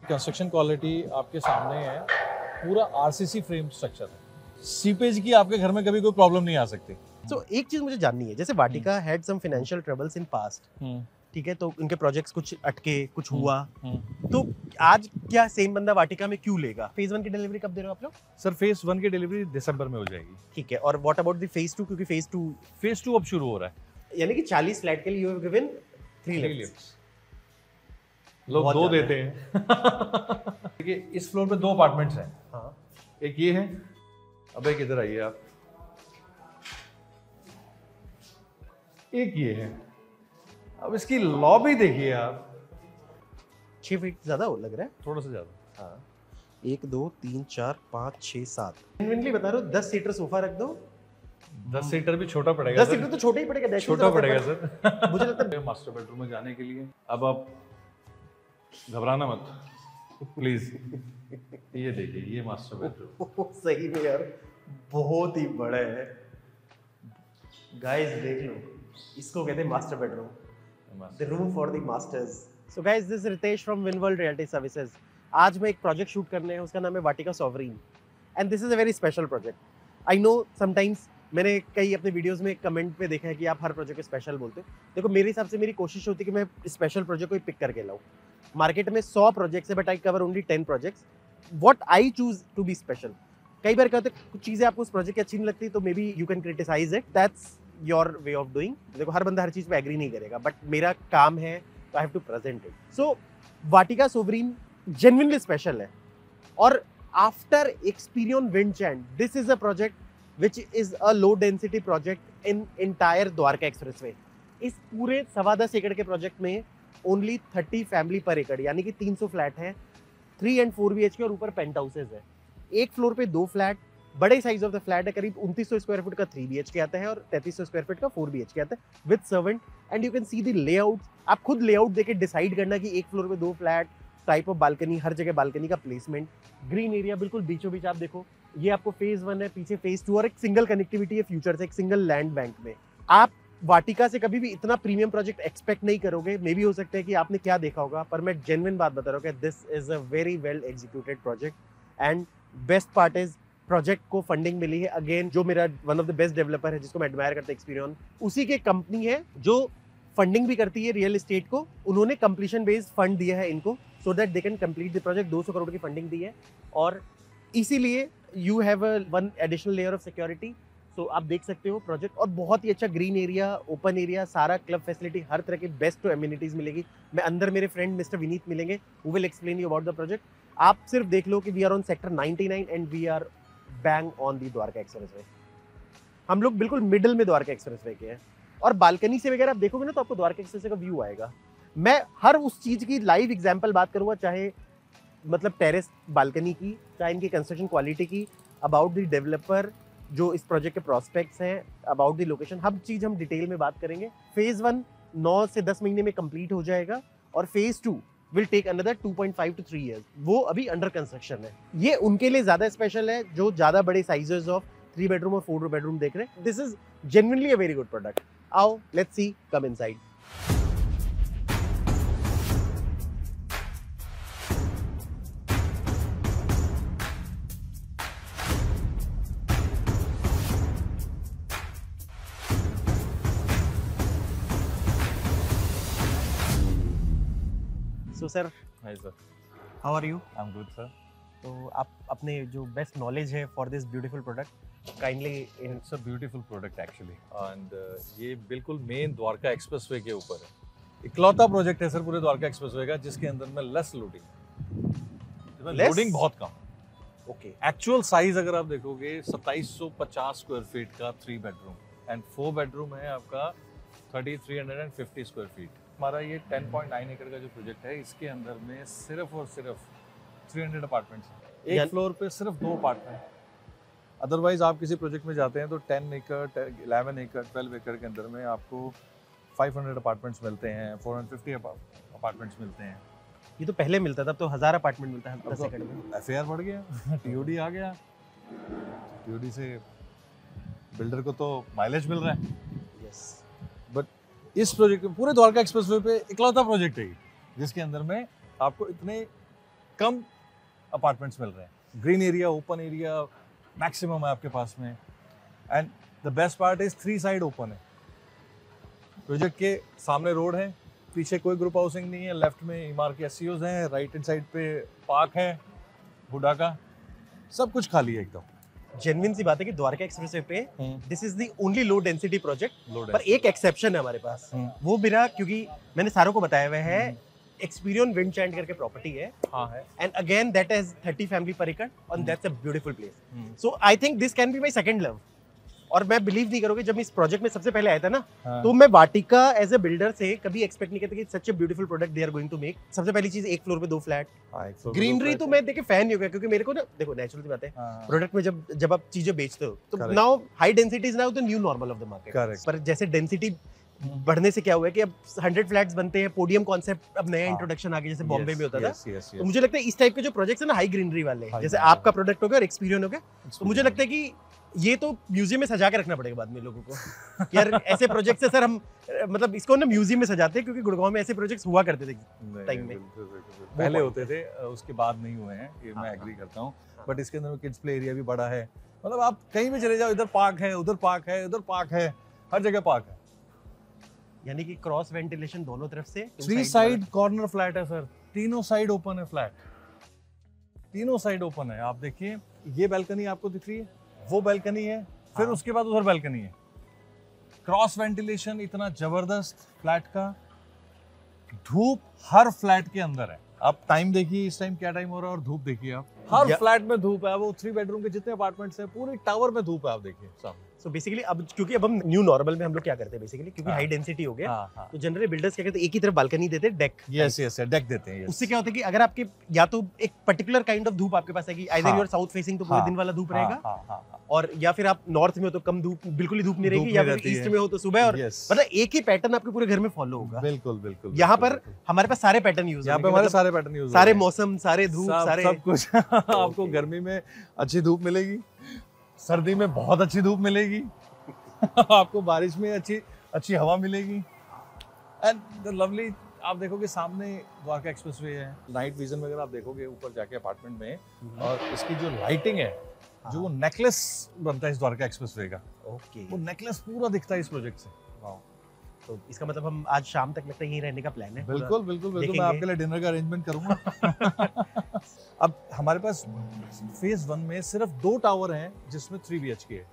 Construction quality आपके सामने है, पूरा आरसीसी फ्रेम स्ट्रक्चर है। सीपेज की आपके घर में कभी कोई प्रॉब्लम नहीं आ सकती। तो एक चीज मुझे जाननी है, जैसे Vatika had some financial troubles in past, ठीक है, तो उनके प्रोजेक्ट्स कुछ अटके, कुछ हुआ, तो आज क्या सेम बंदा वाटिका में क्यों लेगा? फेज 1 की डिलीवरी कब दे रहे हो आप लोग? सर फेज 1 की डिलीवरी दिसंबर में हो जाएगी। ठीक है, और व्हाट अबाउट द फेज 2, क्योंकि फेज 2 अब शुरू हो रहा है। यानी कि 40 फ्लैट के लिए you have given 3 3 lifts. Lifts लोग 2 देते हैं। देखिए इस फ्लोर पे 2 अपार्टमेंट्स हैं। हाँ, एक ये है, अब एक इधर आइए आप, एक ये है। अब इसकी लॉबी देखिए आप, 6 फीट ज्यादा हो लग रहा है। थोड़ा सा ज्यादा। हाँ, 1 2 3 4 5 6 7, जेन्युइनली बता रहा हूँ, 10 सीटर सोफा रख दो। 10 सीटर भी छोटा पड़ेगा। 10 सीटर तो छोटा ही पड़ेगा, छोटा पड़ेगा सर। मुझे लगता है। मास्टर बेडरूम में जाने के लिए अब आप घबराना मत प्लीज। ये देखिए, ये मास्टर बेडरूम सही में यार बहुत ही बड़ा है। गाइस देख लो, इसको कहते हैं master bedroom, the room for the masters. So guys, this is Ritesh from Winworld realty services. आज मैं एक प्रोजेक्ट शूट करने हैं, उसका नाम है Vatika sovereign, and this is a very special project. I know sometimes मैंने कई अपने वीडियोस में कमेंट पे देखा है कि आप हर प्रोजेक्ट को स्पेशल बोलते हो। देखो, मेरे हिसाब से मेरी कोशिश होती है कि मैं स्पेशल प्रोजेक्ट को ही पिक करके लाऊं। मार्केट में 100 प्रोजेक्ट्स है, but I cover only 10 projects. What I choose to be special. कई बार कहते हैं कुछ चीजें आपको उस प्रोजेक्ट की अच्छी नहीं लगती, तो may be you can criticise it, that's your way of doing. देखो, हर बंदा हर चीज पे एग्री नहीं करेगा, बट मेरा काम है, तो I have to present it. So Vatika sovereign genuinely special है, और after experience Windchant, this is a project which is a low density project in entire Dwarka expressway. इस पूरे 10.25 एकड़ के प्रोजेक्ट में ओनली 30 फैमिली पर एकड़, यानी कि 300 फ्लैट है, 3 and 4 BHK, और ऊपर पेंट हाउसेज है। एक फ्लोर पे 2 फ्लैट, बड़े साइज ऑफ द फ्लैट है, करीब 2900 स्क्वायर फुट का 3 BHK आता है, और 3300 स्क्वायर फुट का 4 BHK आता है with servant. And you can see the layout. आप खुद लेआउट देके डिसाइड करना कि एक फ्लोर पे 2 फ्लैट, टाइप ऑफ बालकनी, हर जगह बालकनी का प्लेसमेंट, ग्रीन एरिया बिल्कुल बीचों बीच। आप देखो, ये आपको फेज 1 है, पीछे फेज 2, और एक सिंगल कनेक्टिविटी है फ्यूचर से, एक सिंगल लैंड बैंक में। आप वाटिका से कभी भी इतना प्रीमियम प्रोजेक्ट एक्सपेक्ट नहीं करोगे। मे भी हो सकता है कि आपने क्या देखा होगा, पर मैं जेन्युइन बात बता रहा हूँ कि this is a very well executed project. And best part is, project को फंडिंग मिली है, अगेन जो मेरा one of the best developer है, जिसको मैं एडमायर करता हूं, एक्सपीरियंस, उसी की कंपनी है जो फंडिंग भी करती है रियल एस्टेट को। उन्होंने कंप्लीशन बेस्ड फंड दिया है इनको, so that they can complete the project. 200 crore की फंडिंग दी है, और इसीलिए you have one additional layer of security. So आप देख सकते हो प्रोजेक्ट, और बहुत ही अच्छा ग्रीन एरिया, ओपन एरिया, सारा क्लब फैसिलिटी, हर तरह की बेस्ट एमिनिटीज मिलेगी। मैं अंदर मेरे फ्रेंड मिस्टर विनीत मिलेंगे, who will explain you about the project. आप सिर्फ देख लो कि we are on sector 99 and we are bang on the Dwarka expressway. हम लोग बिल्कुल मिडिल में द्वारका एक्सप्रेसवे के हैं, और बालकनी से वगैरह आप देखोगे ना, तो आपको द्वारका एक्सप्रेसवे का व्यू आएगा। मैं हर उस चीज की लाइव एग्जांपल बात करूंगा, चाहे मतलब टेरेस बालकनी की, चाहे इनकी कंस्ट्रक्शन क्वालिटी की, अबाउट द डेवलपर, जो इस प्रोजेक्ट के प्रोस्पेक्ट्स हैं, अबाउट द लोकेशन, हर चीज हम डिटेल में बात करेंगे। फेज 1 9 से 10 महीने में कंप्लीट हो जाएगा, और phase 2 will take another 2.5 to 3 years। वो अभी अंडर कंस्ट्रक्शन है। ये उनके लिए ज्यादा स्पेशल है जो ज्यादा बड़े साइजेस ऑफ 3 बेडरूम और 4 बेडरूम देख रहे हैं। This is genuinely a very good product. आओ, let's see, come inside. So sir, hi sir, how are you? I am good sir. तो आप अपने जो बेस्ट नॉलेज है for this beautiful product, kindly. It's a beautiful product actually, and ये बिल्कुल main Dwarka expressway के ऊपर है। इकलौता प्रोजेक्ट है सर पूरे द्वारका एक्सप्रेसवे का जिसके अंदर में लेस लोडिंग, लोडिंग बहुत कम। ओके, एक्चुअल साइज अगर आप देखोगे 2750 स्क्वायर फीट का 3 बेडरूम, एंड 4 बेडरूम है आपका 3350 स्क्वायर फीट। हमारा ये 10.9 एकड़ का जो प्रोजेक्ट है, इसके अंदर में सिर्फ और सिर्फ 300 अपार्टमेंट्स हैं। एक फ्लोर पे सिर्फ 2 अपार्टमेंट। अदरवाइज आप किसी प्रोजेक्ट में जाते हैं तो 10 एकड़, 11 एकड़, 12 एकड़ के अंदर में आपको 500 अपार्टमेंट्स मिलते हैं, 450 अपार्टमेंट्स मिलते हैं। ये तो पहले मिलता था, अब तो 1000 अपार्टमेंट मिलता है 10 एकड़ में। एफएआर बढ़ गया, टीओडी आ गया, टीओडी से बिल्डर को तो माइलेज मिल रहा है। यस, बट इस प्रोजेक्ट में पूरे द्वारका एक्सप्रेसवे पे इकलौता प्रोजेक्ट है जिसके अंदर में आपको इतने कम अपार्टमेंट्स मिल रहे हैं। Green area, open area maximum है आपके पास में, and the best part is 3 side open है। प्रोजेक्ट के सामने रोड है, पीछे कोई ग्रुप हाउसिंग नहीं है, लेफ्ट में इमार के एससीओज हैं, राइट हैंड साइड पे पार्क है हुडा का, सब कुछ खाली है एकदम। जेन्युइन सी बात है कि द्वारका एक्सप्रेसवे पे this is the only low density project, पर एक एक्सेप्शन है हमारे पास, वो मेरा, क्योंकि मैंने सारों को बताया हुआ है, एक्सपीरियंस विंडचाइंड करके प्रॉपर्टी है। हाँ है। And again that has 30 family पर एकड़ and that's a beautiful place. So I think this can be my second love. और मैं बिलीव नहीं करोगे, जब मैं इस प्रोजेक्ट में सबसे पहले आया था ना, तो मैं वाटिका एज अ बिल्डर से कभी एक्सपेक्ट नहीं करता कि such a beautiful product they are going to make. सबसे पहली चीज, एक फ्लोर पे 2 फ्लैट, ग्रीनरी तो मैं देखे फैन नहीं हो गया, क्योंकि मेरे को ना, देखो नेचुरल सी बात है, प्रोडक्ट में जब आप चीजें बेचते हो तो now high density is now the new normal of the market. पर जैसे डेंसिटी बढ़ने से क्या हुआ है कि अब 100 फ्लैट्स बनते हैं, पोडियम कॉन्सेप्ट अब नया इंट्रोडक्शन आ गया, जैसे बॉम्बे में होता था। तो मुझे लगता है इस टाइप के जो प्रोजेक्ट्स है ना, हाई ग्रीनरी वाले, जैसे आपका प्रोडक्ट हो गया और एक्सपीरियंस हो गया, तो मुझे लगता है कि ये तो म्यूजियम में सजा के रखना पड़ेगा बाद में लोगों को कि यार ऐसे प्रोजेक्ट से सर हम, मतलब इसको ना म्यूजियम में सजाते हैं, क्योंकि गुड़गांव में ऐसे प्रोजेक्ट्स हुआ करते थे टाइम में, पहले होते थे, उसके बाद नहीं हुए हैं, ये मैं एग्री करता हूँ। बट इसके अंदर किड्स प्ले एरिया भी बड़ा है, मतलब आप कहीं भी चले जाओ, इधर पार्क है, उधर पार्क है, उधर पार्क है, हर जगह पार्क है। यानी कि क्रॉस वेंटिलेशन दोनों तरफ से, 3 साइड कॉर्नर फ्लैट है सर, तीनों साइड ओपन है फ्लैट, तीनों साइड ओपन है। आप देखिए, ये बैल्कनी आपको दिख रही है, वो बैल्कनी है, फिर उसके बाद उधर बैल्कनी है। क्रॉस वेंटिलेशन इतना जबरदस्त फ्लैट का, धूप हर फ्लैट के अंदर है। आप टाइम देखिए, इस टाइम क्या टाइम हो रहा है, और धूप देखिए आप, हर फ्लैट में धूप है। वो 3 बेडरूम के जितने अपार्टमेंट्स हैं, पूरे टावर में धूप है, आप देखिए सामने। सो बेसिकली अब, क्योंकि अब हम न्यू नॉर्मल में हम लोग क्या करते हैं बेसिकली, क्योंकि हाई डेंसिटी हो गया, तो जनरली बिल्डर्स क्या करते हैं, एक ही तरफ बालकनी देते हैं, डेक। यस यस, डेक देते हैं। उससे क्या होता है कि अगर आपके या तो एक पर्टिकुलर काइंड ऑफ धूप आपके पास आएगी, आइदर योर साउथ फेसिंग तो पूरे दिन वाला धूप रहेगा, और या फिर आप नॉर्थ में हो तो कम धूप, बिल्कुल ही धूप नहीं रहेगी, या फिर ईस्ट में हो तो सुबह, और मतलब एक ही पैटर्न आपके पूरे घर में फॉलो होगा। बिल्कुल बिल्कुल। यहाँ पर हमारे पास सारे पैटर्न यूज, यहाँ पे हमारे सारे पैटर्न यूज, सारे मौसम, सारे धूप, सारे सब कुछ। आपको गर्मी में अच्छी धूप मिलेगी, सर्दी में बहुत अच्छी धूप मिलेगी, आपको बारिश में अच्छी हवा मिलेगी, एंड द लवली। आप देखोगे सामने द्वारका एक्सप्रेसवे है, नाइट विजन वगैरह आप देखोगे ऊपर जाके अपार्टमेंट में, और इसकी जो लाइटिंग है, जो वो नेकलेस बनता है इस द्वारका एक्सप्रेसवे का, वो नेकलेस पूरा दिखता है इस प्रोजेक्ट से। तो इसका मतलब हम आज शाम तक लगता है यहीं रहने का प्लान है। बिल्कुल बिल्कुल बिल्कुल, मैं आपके लिए डिनर का अरेंजमेंट करूंगा। अब हमारे पास फेज 1 में सिर्फ 2 टावर हैं जिसमें 3 BHK है,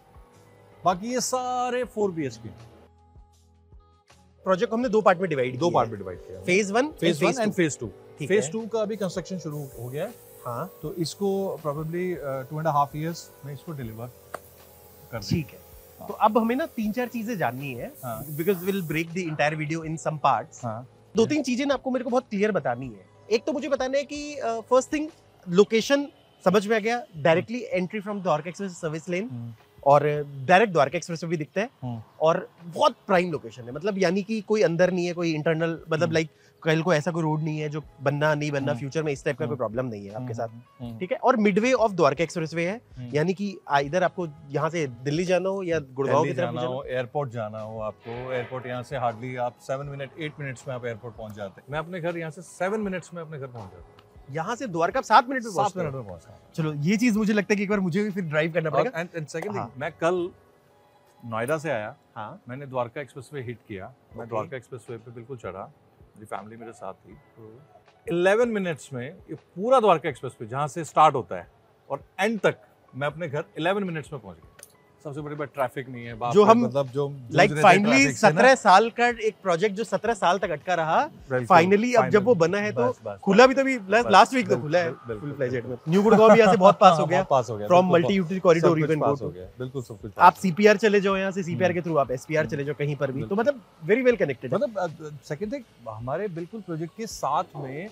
बाकी ये सारे 4 BHK। प्रोजेक्ट को हमने 2 पार्ट में डिवाइड किया, फेज 1 एंड फेज 2। फेज 2 का अभी कंस्ट्रक्शन शुरू हो गया है। हाँ, तो इसको प्रोबेबली 2.5 years में इसको डिलीवर कर दें। ठीक है। तो अब हमें ना 3-4 चीजें जाननी है, because will break the entire video in some parts. 2-3 चीजें ना आपको मेरे को बहुत क्लियर बतानी है। एक तो मुझे बताना है कि फर्स्ट थिंग, लोकेशन समझ में आ गया, directly entry from Dwarka express service lane, और डायरेक्ट द्वारका एक्सप्रेस भी दिखता है, और बहुत प्राइम लोकेशन है, मतलब यानी कि कोई अंदर नहीं है, कोई इंटरनल, मतलब लाइक कल को ऐसा कोई रोड नहीं है जो बनना नहीं बनना, फ्यूचर में इस टाइप का कोई प्रॉब्लम नहीं है आपके साथ, ठीक है। और मिडवे ऑफ द्वारका एक्सप्रेसवे है, यानी कि इधर आपको यहाँ से दिल्ली जाना हो या गुड़गांव की तरफ जाना हो, एयरपोर्ट जाना हो, आपको एयरपोर्ट यहाँ से हार्डली आप 8 मिनट्स में आप एयरपोर्ट पहुंच जाते हैं। मैं अपने घर यहाँ से 7 मिनट्स में अपने घर पहुंच जाता हूँ। यहाँ से द्वारका 7 मिनट में 7 मिनट में पहुंचा। चलो, ये चीज मुझे लगता है कि एक बार मुझे भी फिर ड्राइव करना पड़ेगा। एंड सेकंड थिंग, मैं कल नोएडा से आया, मैंने द्वारका एक्सप्रेसवे हिट किया, मैं द्वारका एक्सप्रेसवे पे बिल्कुल चढ़ा, मेरी फैमिली मेरे साथ थी। 11 मिनट्स में ये पूरा द्वारका एक्सप्रेसवे जहाँ से स्टार्ट होता है और एंड तक, मैं अपने घर 11 मिनट्स में पहुंच गया। सबसे बड़ी बात ट्रैफिक नहीं है, जो हम मतलब जो लाइक फाइनली 17 साल का एक प्रोजेक्ट जो 17 साल तक अटका रहा, फाइनली अब जब वो बना है तो खुला भी, तो भी लास्ट वीक तो खुला है फुल फ्लेजेड में। न्यू गुड़गांव भी यहाँ से बहुत पास हो गया, from multi utility corridor even go, बिल्कुल सब कुछ। आप सीपीआर चले जाओ, यहाँ से सीपीआर के थ्रू आप एसपीआर चले जाओ, कहीं पर भी, तो मतलब वेरी वेल कनेक्टेड। मतलब सेकंड थिंग, हमारे बिल्कुल प्रोजेक्ट के साथ में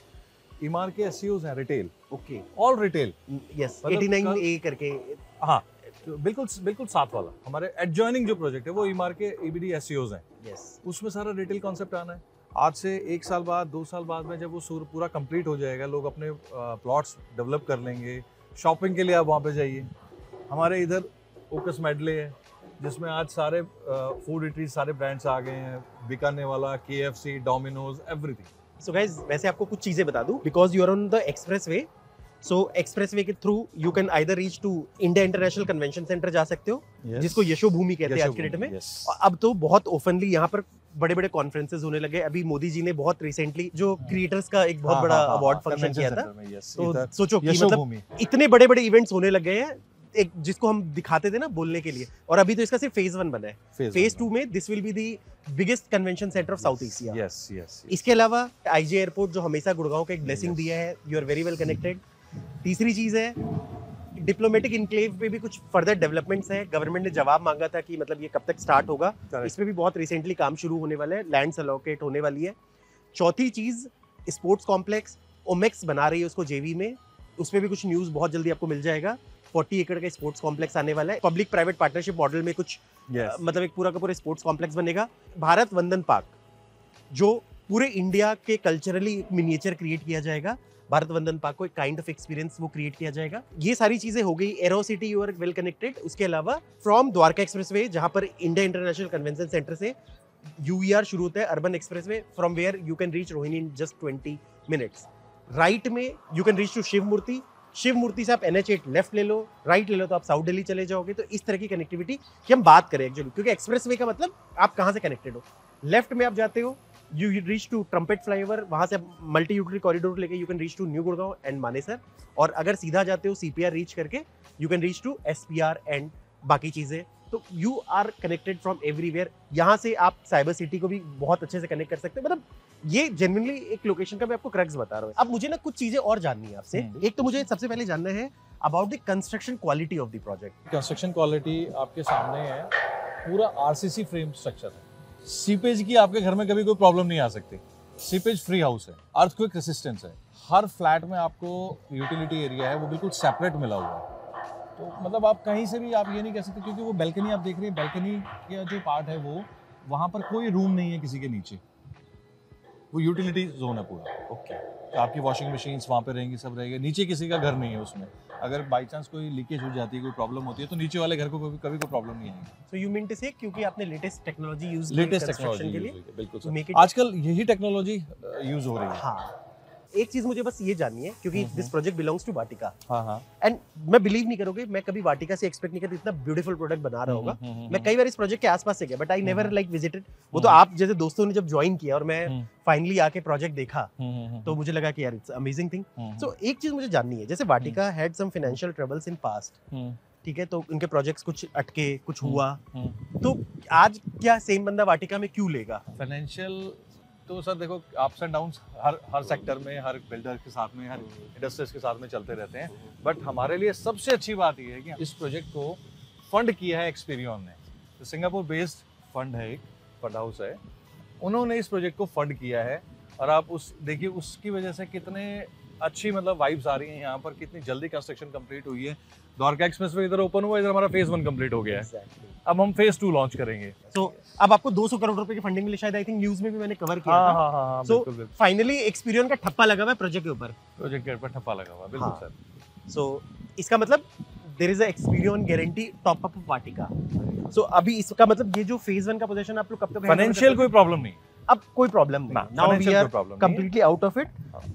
इमार के एसईओज हैं, retail, okay, all retail, yes, 89A करके, हाँ, तो बिल्कुल साथ वाला हमारे एडजॉइनिंग जो प्रोजेक्ट है वो इमार के एबीडी एसईओज हैं, यस, उसमें सारा रिटेल कॉन्सेप्ट आना है। आज से 1 साल बाद, 2 साल बाद में जब वो पूरा कंप्लीट हो जाएगा, लोग अपने प्लॉट्स डेवलप कर लेंगे, शॉपिंग के लिए आप वहाँ पे जाइए। हमारे इधर ओकस मेडले है, जिसमें आज सारे फूड इटरीज, सारे ब्रांड्स आ गए हैं, Bikanervala, KFC, Domino's, everything. So guys, वैसे आपको कुछ चीजें बता दूं, because you are on the expressway, so expressway के through you can either reach to India International Convention Centre जा सकते हो, जिसको यशोभूमि कहते हैं आज के डेट में। और अब तो बहुत ओपनली यहाँ पर बड़े बड़े कॉन्फ्रेंसेस होने लगे। अभी मोदी जी ने बहुत रिसेंटली जो क्रिएटर्स का एक बहुत बड़ा अवार्ड फंक्शन किया था, तो सोचो कि मतलब इतने बड़े बड़े इवेंट्स होने लग गए हैं, एक जिसको हम दिखाते थे ना बोलने के लिए। और अभी तो इसका सिर्फ फेज 1 बना है, फेज 2 में this will be the biggest convention centre of south Asia. इसके अलावा आईजी एयरपोर्ट जो हमेशा गुड़गांव को एक ब्लेसिंग दिया है, you are very well connected. तीसरी चीज है डिप्लोमेटिक इनक्लेव पे भी कुछ फर्दर डेवलपमेंट्स है। गवर्नमेंट ने जवाब मांगा था कि मतलब ये कब तक स्टार्ट होगा, इस पे भी बहुत रिसेंटली काम शुरू होने वाला है, लैंड्स अलोकेट होने वाली है। चौथी चीज स्पोर्ट्स कॉम्प्लेक्स ओमेक्स बना रही है उसको जेवी में, उसमें भी कुछ न्यूज बहुत जल्दी आपको मिल जाएगा। 40 एकड़ का स्पोर्ट्स कॉम्प्लेक्स आने वाला है, पब्लिक प्राइवेट पार्टनरशिप मॉडल में कुछ मतलब एक पूरा का पूरा स्पोर्ट्स कॉम्प्लेक्स बनेगा। भारत वंदन पार्क जो पूरे इंडिया के कल्चरली मिनिएचर क्रिएट किया जाएगा, भारत वंदन पार्क को एक काइंड ऑफ एक्सपीरियंस वो क्रिएट किया जाएगा। ये सारी चीजें हो गई। Aerocity you are well connected. उसके अलावा फ्रॉम द्वारका एक्सप्रेसवे जहां पर इंडिया इंटरनेशनल कन्वेंशन सेंटर से यूईआर शुरू होता है, urban expressway from where you can reach Rohini in just 20 minutes. Right में you can reach to Shiv Murti, Shiv Murti से आप NH8 लेफ्ट ले लो, राइट ले लो तो आप साउथ दिल्ली चले जाओगे। तो इस तरह की कनेक्टिविटी की हम बात करें एक्चुअली, क्योंकि एक्सप्रेसवे का मतलब आप कहाँ से कनेक्टेड हो। लेफ्ट में आप जाते हो you reach to trumpet flyover, वहां से आप मल्टी यूटिलिटी कॉरिडोर लेके you can reach to new Gurgaon and Manesar. और अगर सीधा जाते हो CPR रीच करके you can reach to SPR and बाकी चीजें। तो you are connected from everywhere. यहाँ से आप साइबर सिटी को भी बहुत अच्छे से कनेक्ट कर सकते हैं। मतलब ये जेन्युइनली एक लोकेशन का मैं आपको क्रक्स बता रहा हूँ। अब मुझे ना कुछ चीजें और जाननी है आपसे। एक तो मुझे सबसे पहले जानना है about the construction quality of the project. Construction quality आपके सामने है, पूरा RCC फ्रेम स्ट्रक्चर है। सीपेज की आपके घर में कभी कोई प्रॉब्लम नहीं आ सकती। सीपेज फ्री हाउस है, अर्थक्वेक रेसिस्टेंस है। हर फ्लैट में आपको यूटिलिटी एरिया है वो बिल्कुल सेपरेट मिला हुआ है। तो मतलब आप कहीं से भी आप ये नहीं कह सकते, क्योंकि वो बैल्कनी आप देख रहे हैं, बैल्कनी का जो पार्ट है वो वहाँ पर कोई रूम नहीं है किसी के नीचे, वो यूटिलिटी जोन है पूरा। ओके, तो आपकी वॉशिंग मशीन्स वहाँ पे रहेंगी, सब रहेंगे। नीचे किसी का घर नहीं है उसमें, अगर बाई चांस कोई लीकेज हो जाती है, कोई प्रॉब्लम होती है, तो नीचे वाले घर को कभी कोई प्रॉब्लम नहीं आएगी। सो यू मीन टू से क्योंकि आपने latest technology use latest technology के लिए, बिल्कुल आजकल यही टेक्नोलॉजी यूज हो रही है। हाँ, एक चीज मुझे बस ये जाननी है क्योंकि दिस प्रोजेक्ट बिलोंग्स टू वाटिका। हाँ, एंड मैं बिलीव नहीं करोगे, मैं कभी वाटिका से एक्सपेक्ट नहीं करता इतना ब्यूटीफुल प्रोडक्ट बना रहा होगा। मैं कई बार इस प्रोजेक्ट के आसपास से गया but I never like visited. वो तो आप जैसे दोस्तों ने जब ज्वाइन किया और मैं फाइनली आके प्रोजेक्ट देखा तो मुझे लगा कि यार इट्स अमेजिंग थिंग। सो एक चीज मुझे जाननी है, जैसे Vatika had some financial troubles in past, ठीक है, तो उनके प्रोजेक्ट्स कुछ अटके, कुछ हुआ, तो आज क्या सेम बंदा वाटिका में क्यों लेगा? फाइनेंशियल तो सर देखो, ups and downs her sector में, हर बिल्डर के साथ में, हर इंडस्ट्रीज के साथ में चलते रहते हैं। बट हमारे लिए सबसे अच्छी बात ये है कि इस प्रोजेक्ट को फंड किया है एक्सपीरियन ने। तो सिंगापुर बेस्ड फंड है, एक फंड हाउस है, उन्होंने इस प्रोजेक्ट को फंड किया है। और आप उस देखिए उसकी वजह से कितने अच्छी मतलब वाइब्स आ रही हैं यहाँ पर, कितनी जल्दी कंस्ट्रक्शन कंप्लीट हुई है। द्वारका एक्सप्रेसवे इधर ओपन हुआ, इधर हमारा फेज 1 कंप्लीट हो गया है। अब हम फेज 2 लॉन्च करेंगे। सो अब आपको 200 करोड़ रुपए की फंडिंग मिली, शायद आई थिंक न्यूज़ में भी मैंने कवर किया था। हाँ, सो फाइनली एक्सपीरियन का ठप्पा लगा हुआ है प्रोजेक्ट के ऊपर। प्रोजेक्ट के ऊपर ठप्पा लगा हुआ है, बिल्कुल सर। सो इसका मतलब there is a experience guarantee top up Vatika. So अभी इसका मतलब ये जो फेज 1 का पोजीशन आप लोग कब तक फाइनेंशियल कोई प्रॉब्लम नहीं, अब कोई प्रॉब्लम नहीं, now we are completely out of it.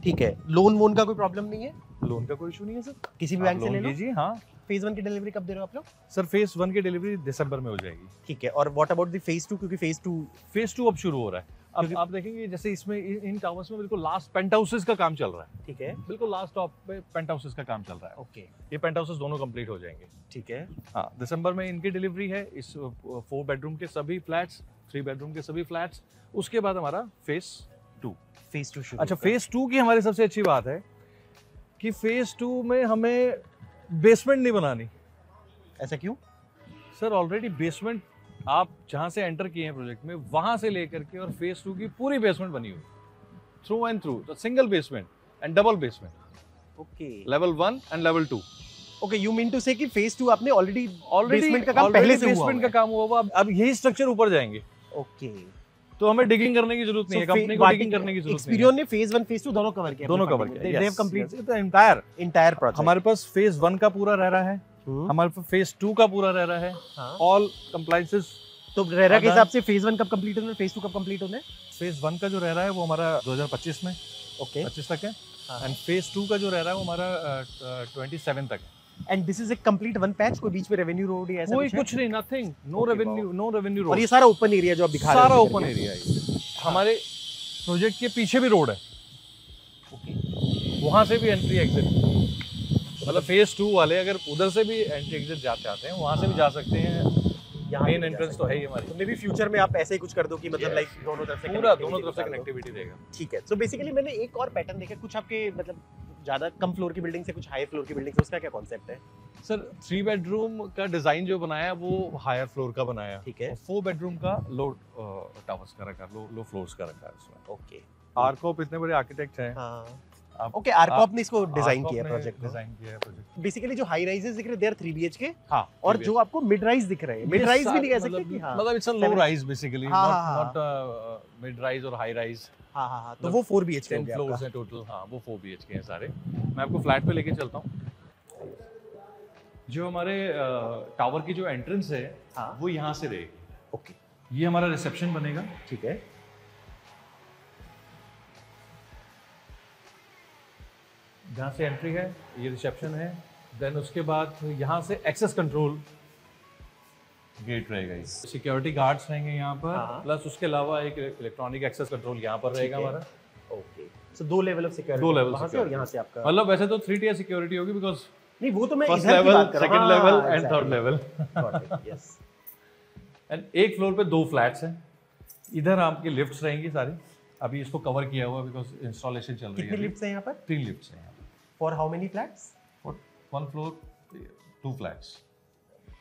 ठीक है, लोन वोन का कोई प्रॉब्लम नहीं है? लोन का कोई इशू नहीं है सर, किसी भी बैंक से ले लो जी। हाँ, फेज 1 की डिलीवरी कब दे रहे हो आप लोग? सर फेज 1 की डिलीवरी दिसंबर में हो जाएगी। ठीक है, और व्हाट अबाउट द फेज 2? क्योंकि फेज 2 अब शुरू हो रहा है। अब आप देखेंगे जैसे इसमें इन टावर्स में बिल्कुल लास्ट पेंट हाउसेस का काम चल रहा है। ठीक है, बिल्कुल लास्ट टॉप पे पेंट हाउसेस का काम चल रहा है। ओके, ये पेंट हाउसेस दोनों कंप्लीट हो जाएंगे। ठीक है, हाँ, दिसंबर में इनकी डिलीवरी है। इस 4 बेडरूम के सभी फ्लैट्स, 3 बेडरूम के सभी फ्लैट्स। उसके बाद हमारा फेज 2 शुरू। अच्छा, फेज 2 की हमारी सबसे अच्छी बात है कि फेज 2 में हमें बेसमेंट नहीं बनानी। ऐसा क्यों? सर ऑलरेडी बेसमेंट आप जहां से एंटर किए हैं प्रोजेक्ट में, वहां से लेकर के और फेज 2 की पूरी बेसमेंट बनी हुई, थ्रू एंड थ्रू, तो single basement and double basement. Okay, level 1 and level 2। Okay, you mean to say कि फेज 2 आपने ऑलरेडी बेसमेंट का काम पहले से हुआ है? बेसमेंट का काम हुआ, अब यही स्ट्रक्चर ऊपर जाएंगे। ओके, तो हमें डिगिंग करने की जरूरत नहीं है, कंपनी को डिगिंग करने की जरूरत नहीं है। एक्सपीरियन ने फेज 1 फेज 2 दोनों कवर किया, दोनों कवर किया। They have complete entire project. हमारे पास फेज 1 का पूरा रह रहा है, हमारे पास फेज 2 का पूरा रह रहा है, ऑल कंप्लायंसेस। तो रेरा के हिसाब से फेज 1 कब कंप्लीट होना है, फेज 2 कब कंप्लीट होना है? फेज 1 का जो रह रहा है वो हमारा 2025 में, ओके, 25 तक है। एंड फेज 2 का जो रह रहा है वो हमारा 27 तक है। And this is a complete one patch, कोई बीच में रेवेन्यू रोड या ऐसा कोई कुछ है? कुछ नहीं, nothing, no Okay, revenue, no revenue road. और ये सारा ओपन एरिया जो आप दिखा रहे हो? सारा ओपन एरिया है। हमारे प्रोजेक्ट के पीछे भी रोड है, वहां से भी एंट्री एग्जिट, मतलब फेज 2 वाले अगर उधर से भी एंट्री एग्जिट जाते आते हैं वहां से भी जा सकते हैं। यहाँ मेन एंट्रेंस तो है ही हमारी। तो मे बी फ्यूचर में आप ऐसे ही कुछ कर दो कि मतलब Yes. लाइक दोनों तरफ से पूरा connectivity दोनों तरफ से निकाल दो। कनेक्टिविटी देगा। ठीक है। सो बेसिकली मैंने एक और पैटर्न देखा, कुछ आपके मतलब ज्यादा कम फ्लोर की बिल्डिंग से कुछ हाई फ्लोर की बिल्डिंग से, उसका क्या कॉन्सेप्ट है? सर 3 बेडरूम का डिजाइन जो बनाया वो हायर फ्लोर का बनाया, ठीक है। और 4 बेडरूम का लो टावर्स का रखा, लो फ्लोर्स का रखा है उसमें। ओके। आर्कोप इतने बड़े आर्किटेक्ट हैं। हाँ। आप- ओके, आर्कॉप ने इसको डिजाइन आर्कोप किया ने प्रोजेक्ट को। डिजाइन किया है प्रोजेक्ट। बेसिकली जो हाई राइजेस दिख रहे हैं दे आर 3 BHK, हाँ, और जो आपको मिड राइज दिख रहे हैं, मिड राइज भी नहीं कह सकते कि हाँ। मतलब it's a low Seven- rise basically, हाँ, हाँ, नॉट मिड राइज और हाई राइज। हाँ हाँ हाँ, तो वो 4 BHK हो 10 गया फ्लोर्स आपका। हैं टोटल। हाँ, वो 4 BHK हैं सारे। मैं आपको फ्लैट पे लेके चलता हूँ। जो हमारे टावर की जो एंट्रेंस है, हाँ। वो यहाँ से रहेगी। ओके, ये हमारा रिसेप्शन बनेगा। ठीक है। जहाँ से एंट्री है ये रिसेप्शन है। देन उसके बाद यहाँ से एक्सेस कंट्रोल गेट रहेगा। सिक्योरिटी गार्ड्स रहेंगे यहाँ पर, हाँ। प्लस उसके अलावा एक इलेक्ट्रॉनिक एक्सेस कंट्रोल यहाँ पर रहेगा है। हमारा। Okay, so 2 level of security, 2 level वहाँ से और यहाँ से आपका। मतलब वैसे तो 3 tier सिक्योरिटी होगी, बिकॉज नहीं, वो तो मैं फर्स्ट इधर की लेवल, बात कर रहा हूँ। सेकंड हाँ, लेवल हाँ, and third exactly. Level. Got it, yes. And एक फ्लोर पे 2 फ्लैट्स हैं। इधर आपकी लिफ्ट्स रहेंगी सारी। अभी इसको कवर किया हुआ बिकॉज इंस्टॉलेशन चल रही है। कितनी लिफ्ट्स हैं यहाँ पर? 3 लिफ्ट्स हैं यहाँ फॉर हाउ मेनी फ्लैट्स? पर। 1 फ्लोर 2 फ्लैट्स।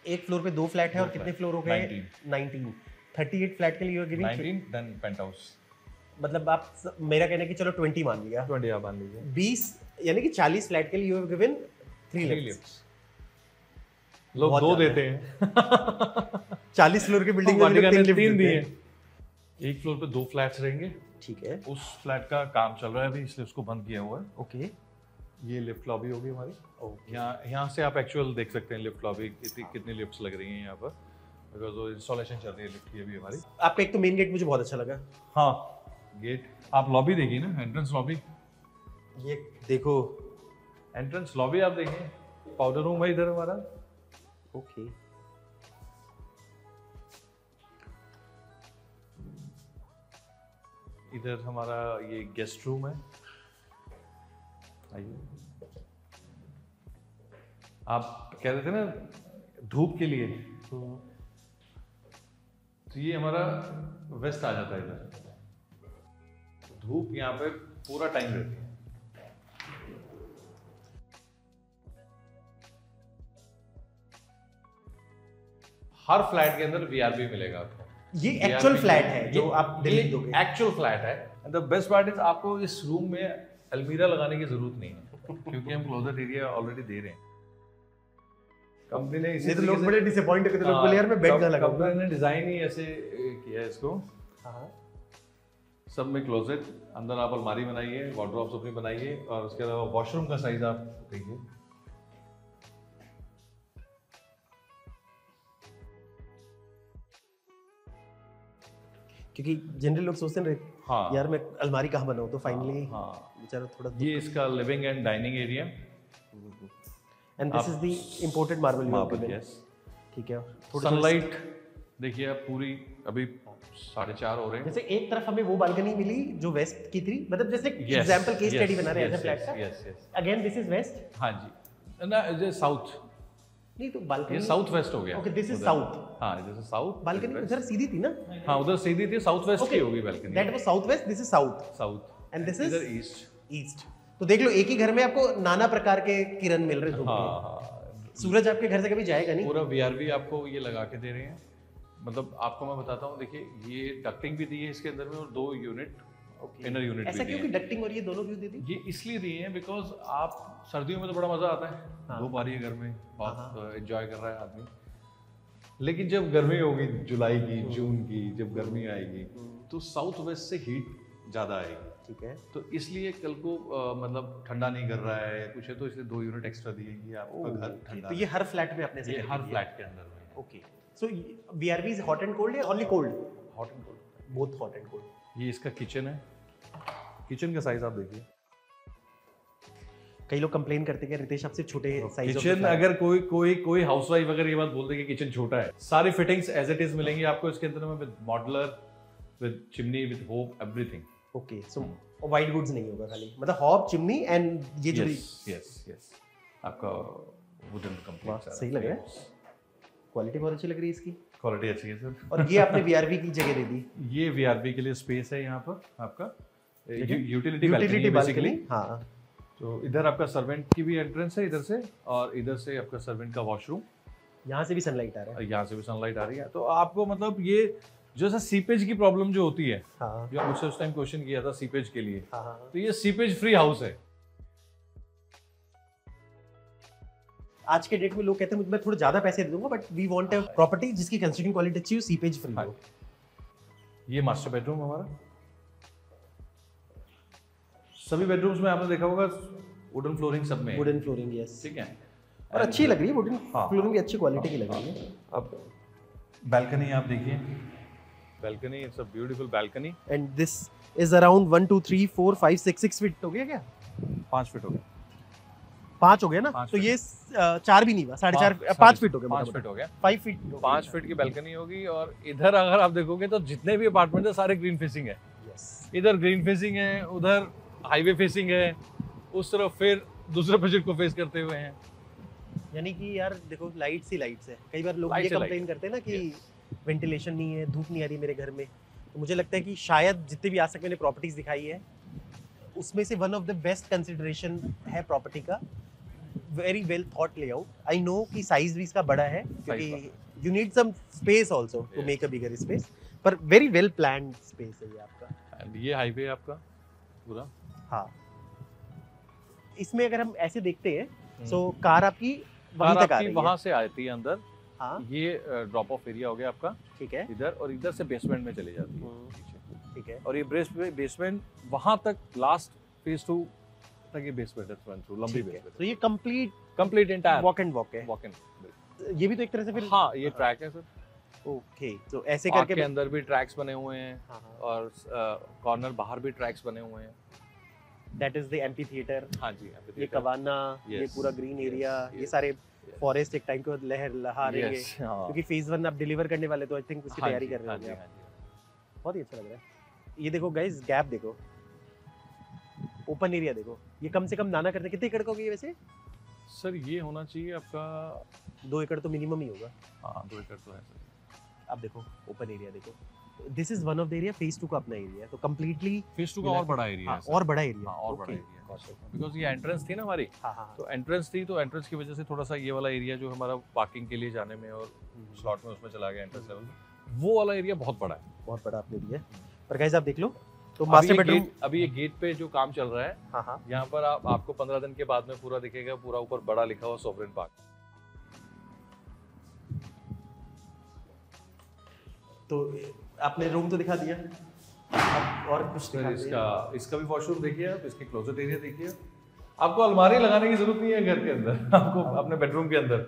एक फ्लोर पे 2 फ्लैट है, और दो कितने flat, फ्लोर हो गए? 19. 38 फ्लैट के लिए you are giving 19 then penthouse. मतलब आप मेरा कहना है कि चलो 20 मान लिया, 20 आप मान लीजिए। 20 यानी कि 40 फ्लैट के लिए you have given 3 3 lifts. Lifts. लोग बहुत 2 ज्यादा देते हैं। 40 फ्लोर की बिल्डिंग में वाटिका ने 3 लिफ्ट 3 दिए। दिए। एक फ्लोर पे 2 फ्लैट्स रहेंगे। ठीक है। उस फ्लैट का काम चल रहा है अभी, इसलिए उसको बंद किया हुआ है। ओके। ये लिफ्ट लॉबी होगी हमारी। ओके। यहाँ से आप एक्चुअल देख सकते हैं लिफ्ट लॉबी कितनी लिफ्ट्स लग रही हैं यहाँ पर, बिकॉज वो इंस्टॉलेशन चल रही है लिफ्ट की अभी हमारी। आपका एक तो मेन गेट मुझे बहुत अच्छा लगा। हाँ, गेट आप लॉबी देखिए ना, एंट्रेंस लॉबी। ये देखो। एंट्रेंस लॉबी आप देखिए, पाउडर रूम है इधर हमारा। ओके। इधर हमारा ये गेस्ट रूम है। आइए, आप कह रहे थे ना धूप के लिए, तो ये हमारा वेस्ट आ जाता है इधर। धूप यहाँ पे पूरा टाइम रहती है। हर फ्लैट के अंदर वीआरबी मिलेगा आपको। ये एक्चुअल फ्लैट है जो आप दिल्ली दोगे? एक्चुअल फ्लैट है। द बेस्ट पार्ट इज आपको इस रूम में अलमीरा लगाने की जरूरत नहीं है, क्योंकि हम क्लोजर एरिया ऑलरेडी दे रहे हैं। कंपनी ने इसी ये तो लोग बड़े डिसअपॉइंट होते हैं, लोग बोले यार मैं बेड ना लगाऊंगा। कंपनी ने डिजाइन ही ऐसे किया है इसको। हाँ। सब में क्लोजेट, अंदर आप अलमारी बनाइए, वार्डरोब्स अपनी बनाइए, और उसके अलावा वॉशरूम का साइज आप देखिए। क्योंकि जनरल लोग सोचते हैं हाँ यार मैं अलमारी कहाँ बनाऊँ, तो फाइनली हाँ, बेचारा थोड़ा। ये इसका living and dining area. And this is the imported marble you have given. Yes. ठीक है। सनलाइट देखिए आप पूरी, अभी 4:30 हो रहे हैं। जैसे एक तरफ हमें वो बालकनी मिली जो वेस्ट की थी, मतलब जैसे Yes, example case yes, study बना रहे हैं yes, ऐसे फ्लैट का। yes, yes. Again this is west. हाँ जी, ना ये साउथ, नहीं तो ये बालकनी साउथ वेस्ट हो गया। ओके, दिस इज उधर। साउथ। हाँ, जैसे साउथ बालकनी उधर सीधी थी ना? हाँ, उधर सीधी थी, साउथ वेस्ट Okay. की होगी balcony. That was south west, this is south south and this is इधर ईस्ट। ईस्ट। तो देख लो, एक ही घर में आपको नाना प्रकार के किरण मिल रहे धूप हाँ के। हाँ, सूरज आपके घर से कभी जाएगा नहीं। पूरा वीआरबी आपको ये लगा के दे रहे हैं। मतलब आपको मैं बताता हूँ, देखिए ये डक्टिंग भी दी है इसके अंदर में, और 2 यूनिट इनर यूनिट ऐसा भी क्यों दिए कि हैं। डक्टिंग और ये दोनों क्यों दे दी? ये इसलिए दिए हैं बिकॉज आप सर्दियों में तो बड़ा मजा आता है, हाँ। धूप आ रही है घर में, हाँ। बहुत एंजॉय कर रहा है आदमी। लेकिन जब गर्मी होगी जुलाई की, जून की, जब गर्मी आएगी तो साउथ वेस्ट से हीट ज्यादा आएगी। ठीक है। तो इसलिए कल को मतलब ठंडा नहीं कर रहा है कुछ है, तो इसलिए 2 यूनिट एक्स्ट्रा दिए कि आपका घर ठंडा। तो ये हर फ्लैट में अपने से ये करके हर दिया। फ्लैट के अंदर में है। Okay. So VRB is hot and cold या only cold? Hot and cold. Both hot and cold. ये इसका किचन है। किचन का साइज आप देखिए, कई लोग कंप्लेन करते हैं कि रितेश आपसे छोटे साइज किचन अगर कोई हाउसवाइफ अगर ये बात बोल दे कि किचन छोटा है, सारी फिटिंग्स एज इट इज मिलेंगी आपको इसके अंदर में, with modular, with chimney, with hob, everything. Okay, so white goods नहीं होगा खाली, मतलब हॉब, चिमनी एंड ये जो यस आपका वुडन कंप्लीट। सही लग रहा है, क्वालिटी बहुत अच्छी लग रही है इसकी, क्वालिटी अच्छी है सर। और ये आपने वीआरवी की जगह दे दी। ये वीआरवी के लिए स्पेस है यहाँ पर आपका, यूटिलिटी यूटिलिटी बेसिकली। हाँ, तो इधर आपका सर्वेंट की भी एंट्रेंस है इधर से, और इधर से आपका सर्वेंट का वॉशरूम, यहाँ से भी सनलाइट आ रहा है, यहाँ से भी सनलाइट आ रही है। तो आपको मतलब ये जो सा सीपेज की प्रॉब्लम जो होती है, हाँ, जो मुझसे उस टाइम क्वेश्चन किया था सीपेज के लिए, हाँ, तो ये सीपेज फ्री हाउस है। आज के डेट में लोग कहते हैं मैं थोड़ा ज्यादा पैसे दे दूंगा, but we want a property जिसकी कंस्ट्रक्शन क्वालिटी अच्छी हो, सीपेज फ्री हो। ये मास्टर बेडरूम हमारा, सभी बेडरूम्स में आपने देखा होगा वुडन फ्लोरिंग, सब में वुडन फ्लोरिंग, यस, ठीक है, और अच्छी लग रही है वुडन हाँ, फ्लोरिंग भी अच्छी क्वालिटी की लग रही है। अब बैल्कनी आप देखिए, balcony, it's a beautiful balcony, and this is around 1 2 3 4 5 6 feet हो गया क्या? 5 फीट हो गया, 5 हो गया ना, तो ये 4 भी नहीं हुआ, 4.5 5 फीट हो गया, 5 फीट हो गया, 5 फीट 5 फीट की बैल्कनी होगी। और इधर अगर आप देखोगे तो जितने भी अपार्टमेंट है सारे ग्रीन फेसिंग है, इधर ग्रीन फेसिंग है, उधर हाईवे फेसिंग है, उस तरफ फिर दूसरे प्रोजेक्ट को फेस करते हुए हैं। यानी कि यार देखो, लाइट्स ही लाइट्स है। कई बार लोग ये कंप्लेन करते हैं ना कि वेंटिलेशन नहीं है, धूप नहीं आ रही मेरे घर में, तो मुझे लगता है कि शायद जितने भी आज तक मैंने प्रॉपर्टीज दिखाई है उसमें से one of the best consideration है प्रॉपर्टी का very well thought layout. I know कि साइज भी इसका बड़ा है, क्योंकि you need some space also to make a bigger space, पर वेरी वेल प्लान्ड स्पेस है ये आपका। एंड ये हाईवे आपका पूरा, हाँ, इसमें अगर हम ऐसे देखते हैं तो कार आपकी वहीं तक आ रही है, वहां से आती है अंदर। हाँ, ये ड्रॉप ऑफ एरिया हो गया आपका, ठीक है, इधर, और इधर से बेसमेंट में चली जाती है, ठीक है, और ये बेसमेंट वहां तक लास्ट फेज 2 तक ये बेसमेंट है, थ्रू लंबी बेसमेंट। तो ये complete entire walk and walk है, वॉक इन, ये भी तो एक तरह से फिर, हाँ, ये ट्रैक है सर। ओके, तो ऐसे पार्क करके के अंदर भी ट्रैक्स बने हुए हैं, हाँ, हाँ, और कॉर्नर बाहर भी ट्रैक्स बने हुए हैं। That is the amphi theatre, हाँ जी, ये कवाना, ये पूरा ग्रीन एरिया, ये सारे फॉरेस्ट एक टाइम के बाद लहरेंगे, क्योंकि फेज 1 आप डिलीवर करने वाले, तो आई थिंक उसकी तैयारी कर रहे हैं। बहुत ही अच्छा लग रहा है। ये देखो गाइस, गैप देखो, ओपन एरिया देखो, ये कम से कम नाना करते कितने एकड़ का होगा ये वैसे? सर ये होना चाहिए आपका 2 एकड़ तो मिनिमम ही होगा। हाँ, 2 एकड़ तो है सर। अब देखो ओपन एरिया देखो, this is one of the area, phase 2 का अपना एरिया है, तो कंप्लीटली फेज 2 का और बड़ा एरिया है सर। और बड़ा एरिया, हाँ, और बड़ा एरिया, बिकॉज़ ये एंट्रेंस थी ना हमारी, हाँ, तो एंट्रेंस थी, तो एंट्रेंस की वजह से थोड़ा सा ये वाला एरिया जो हमारा पार्किंग के लिए जाने में और स्लॉट में उसमें चला गया एंट्रेंस लेवल, वो वाला एरिया बहुत बड़ा है, बहुत बड़ा आपने दिया है। पर गाइस आप देख लो, तो मास्टर बेडरूम, अभी ये गेट पे जो काम चल रहा है, हाँ, यहाँ पर आपको 15 दिन के बाद में पूरा दिखेगा, पूरा ऊपर बड़ा लिखा हुआ सोवरेन पार्क। तो आपने रूम तो दिखा दिया, अब और कुछ दिखा दिया। इसका भी वॉशरूम देखिए आप, इसके क्लोजेट एरिया देखिए। आपको अलमारी लगाने की जरूरत नहीं है घर के अंदर, आपको अपने बेडरूम के अंदर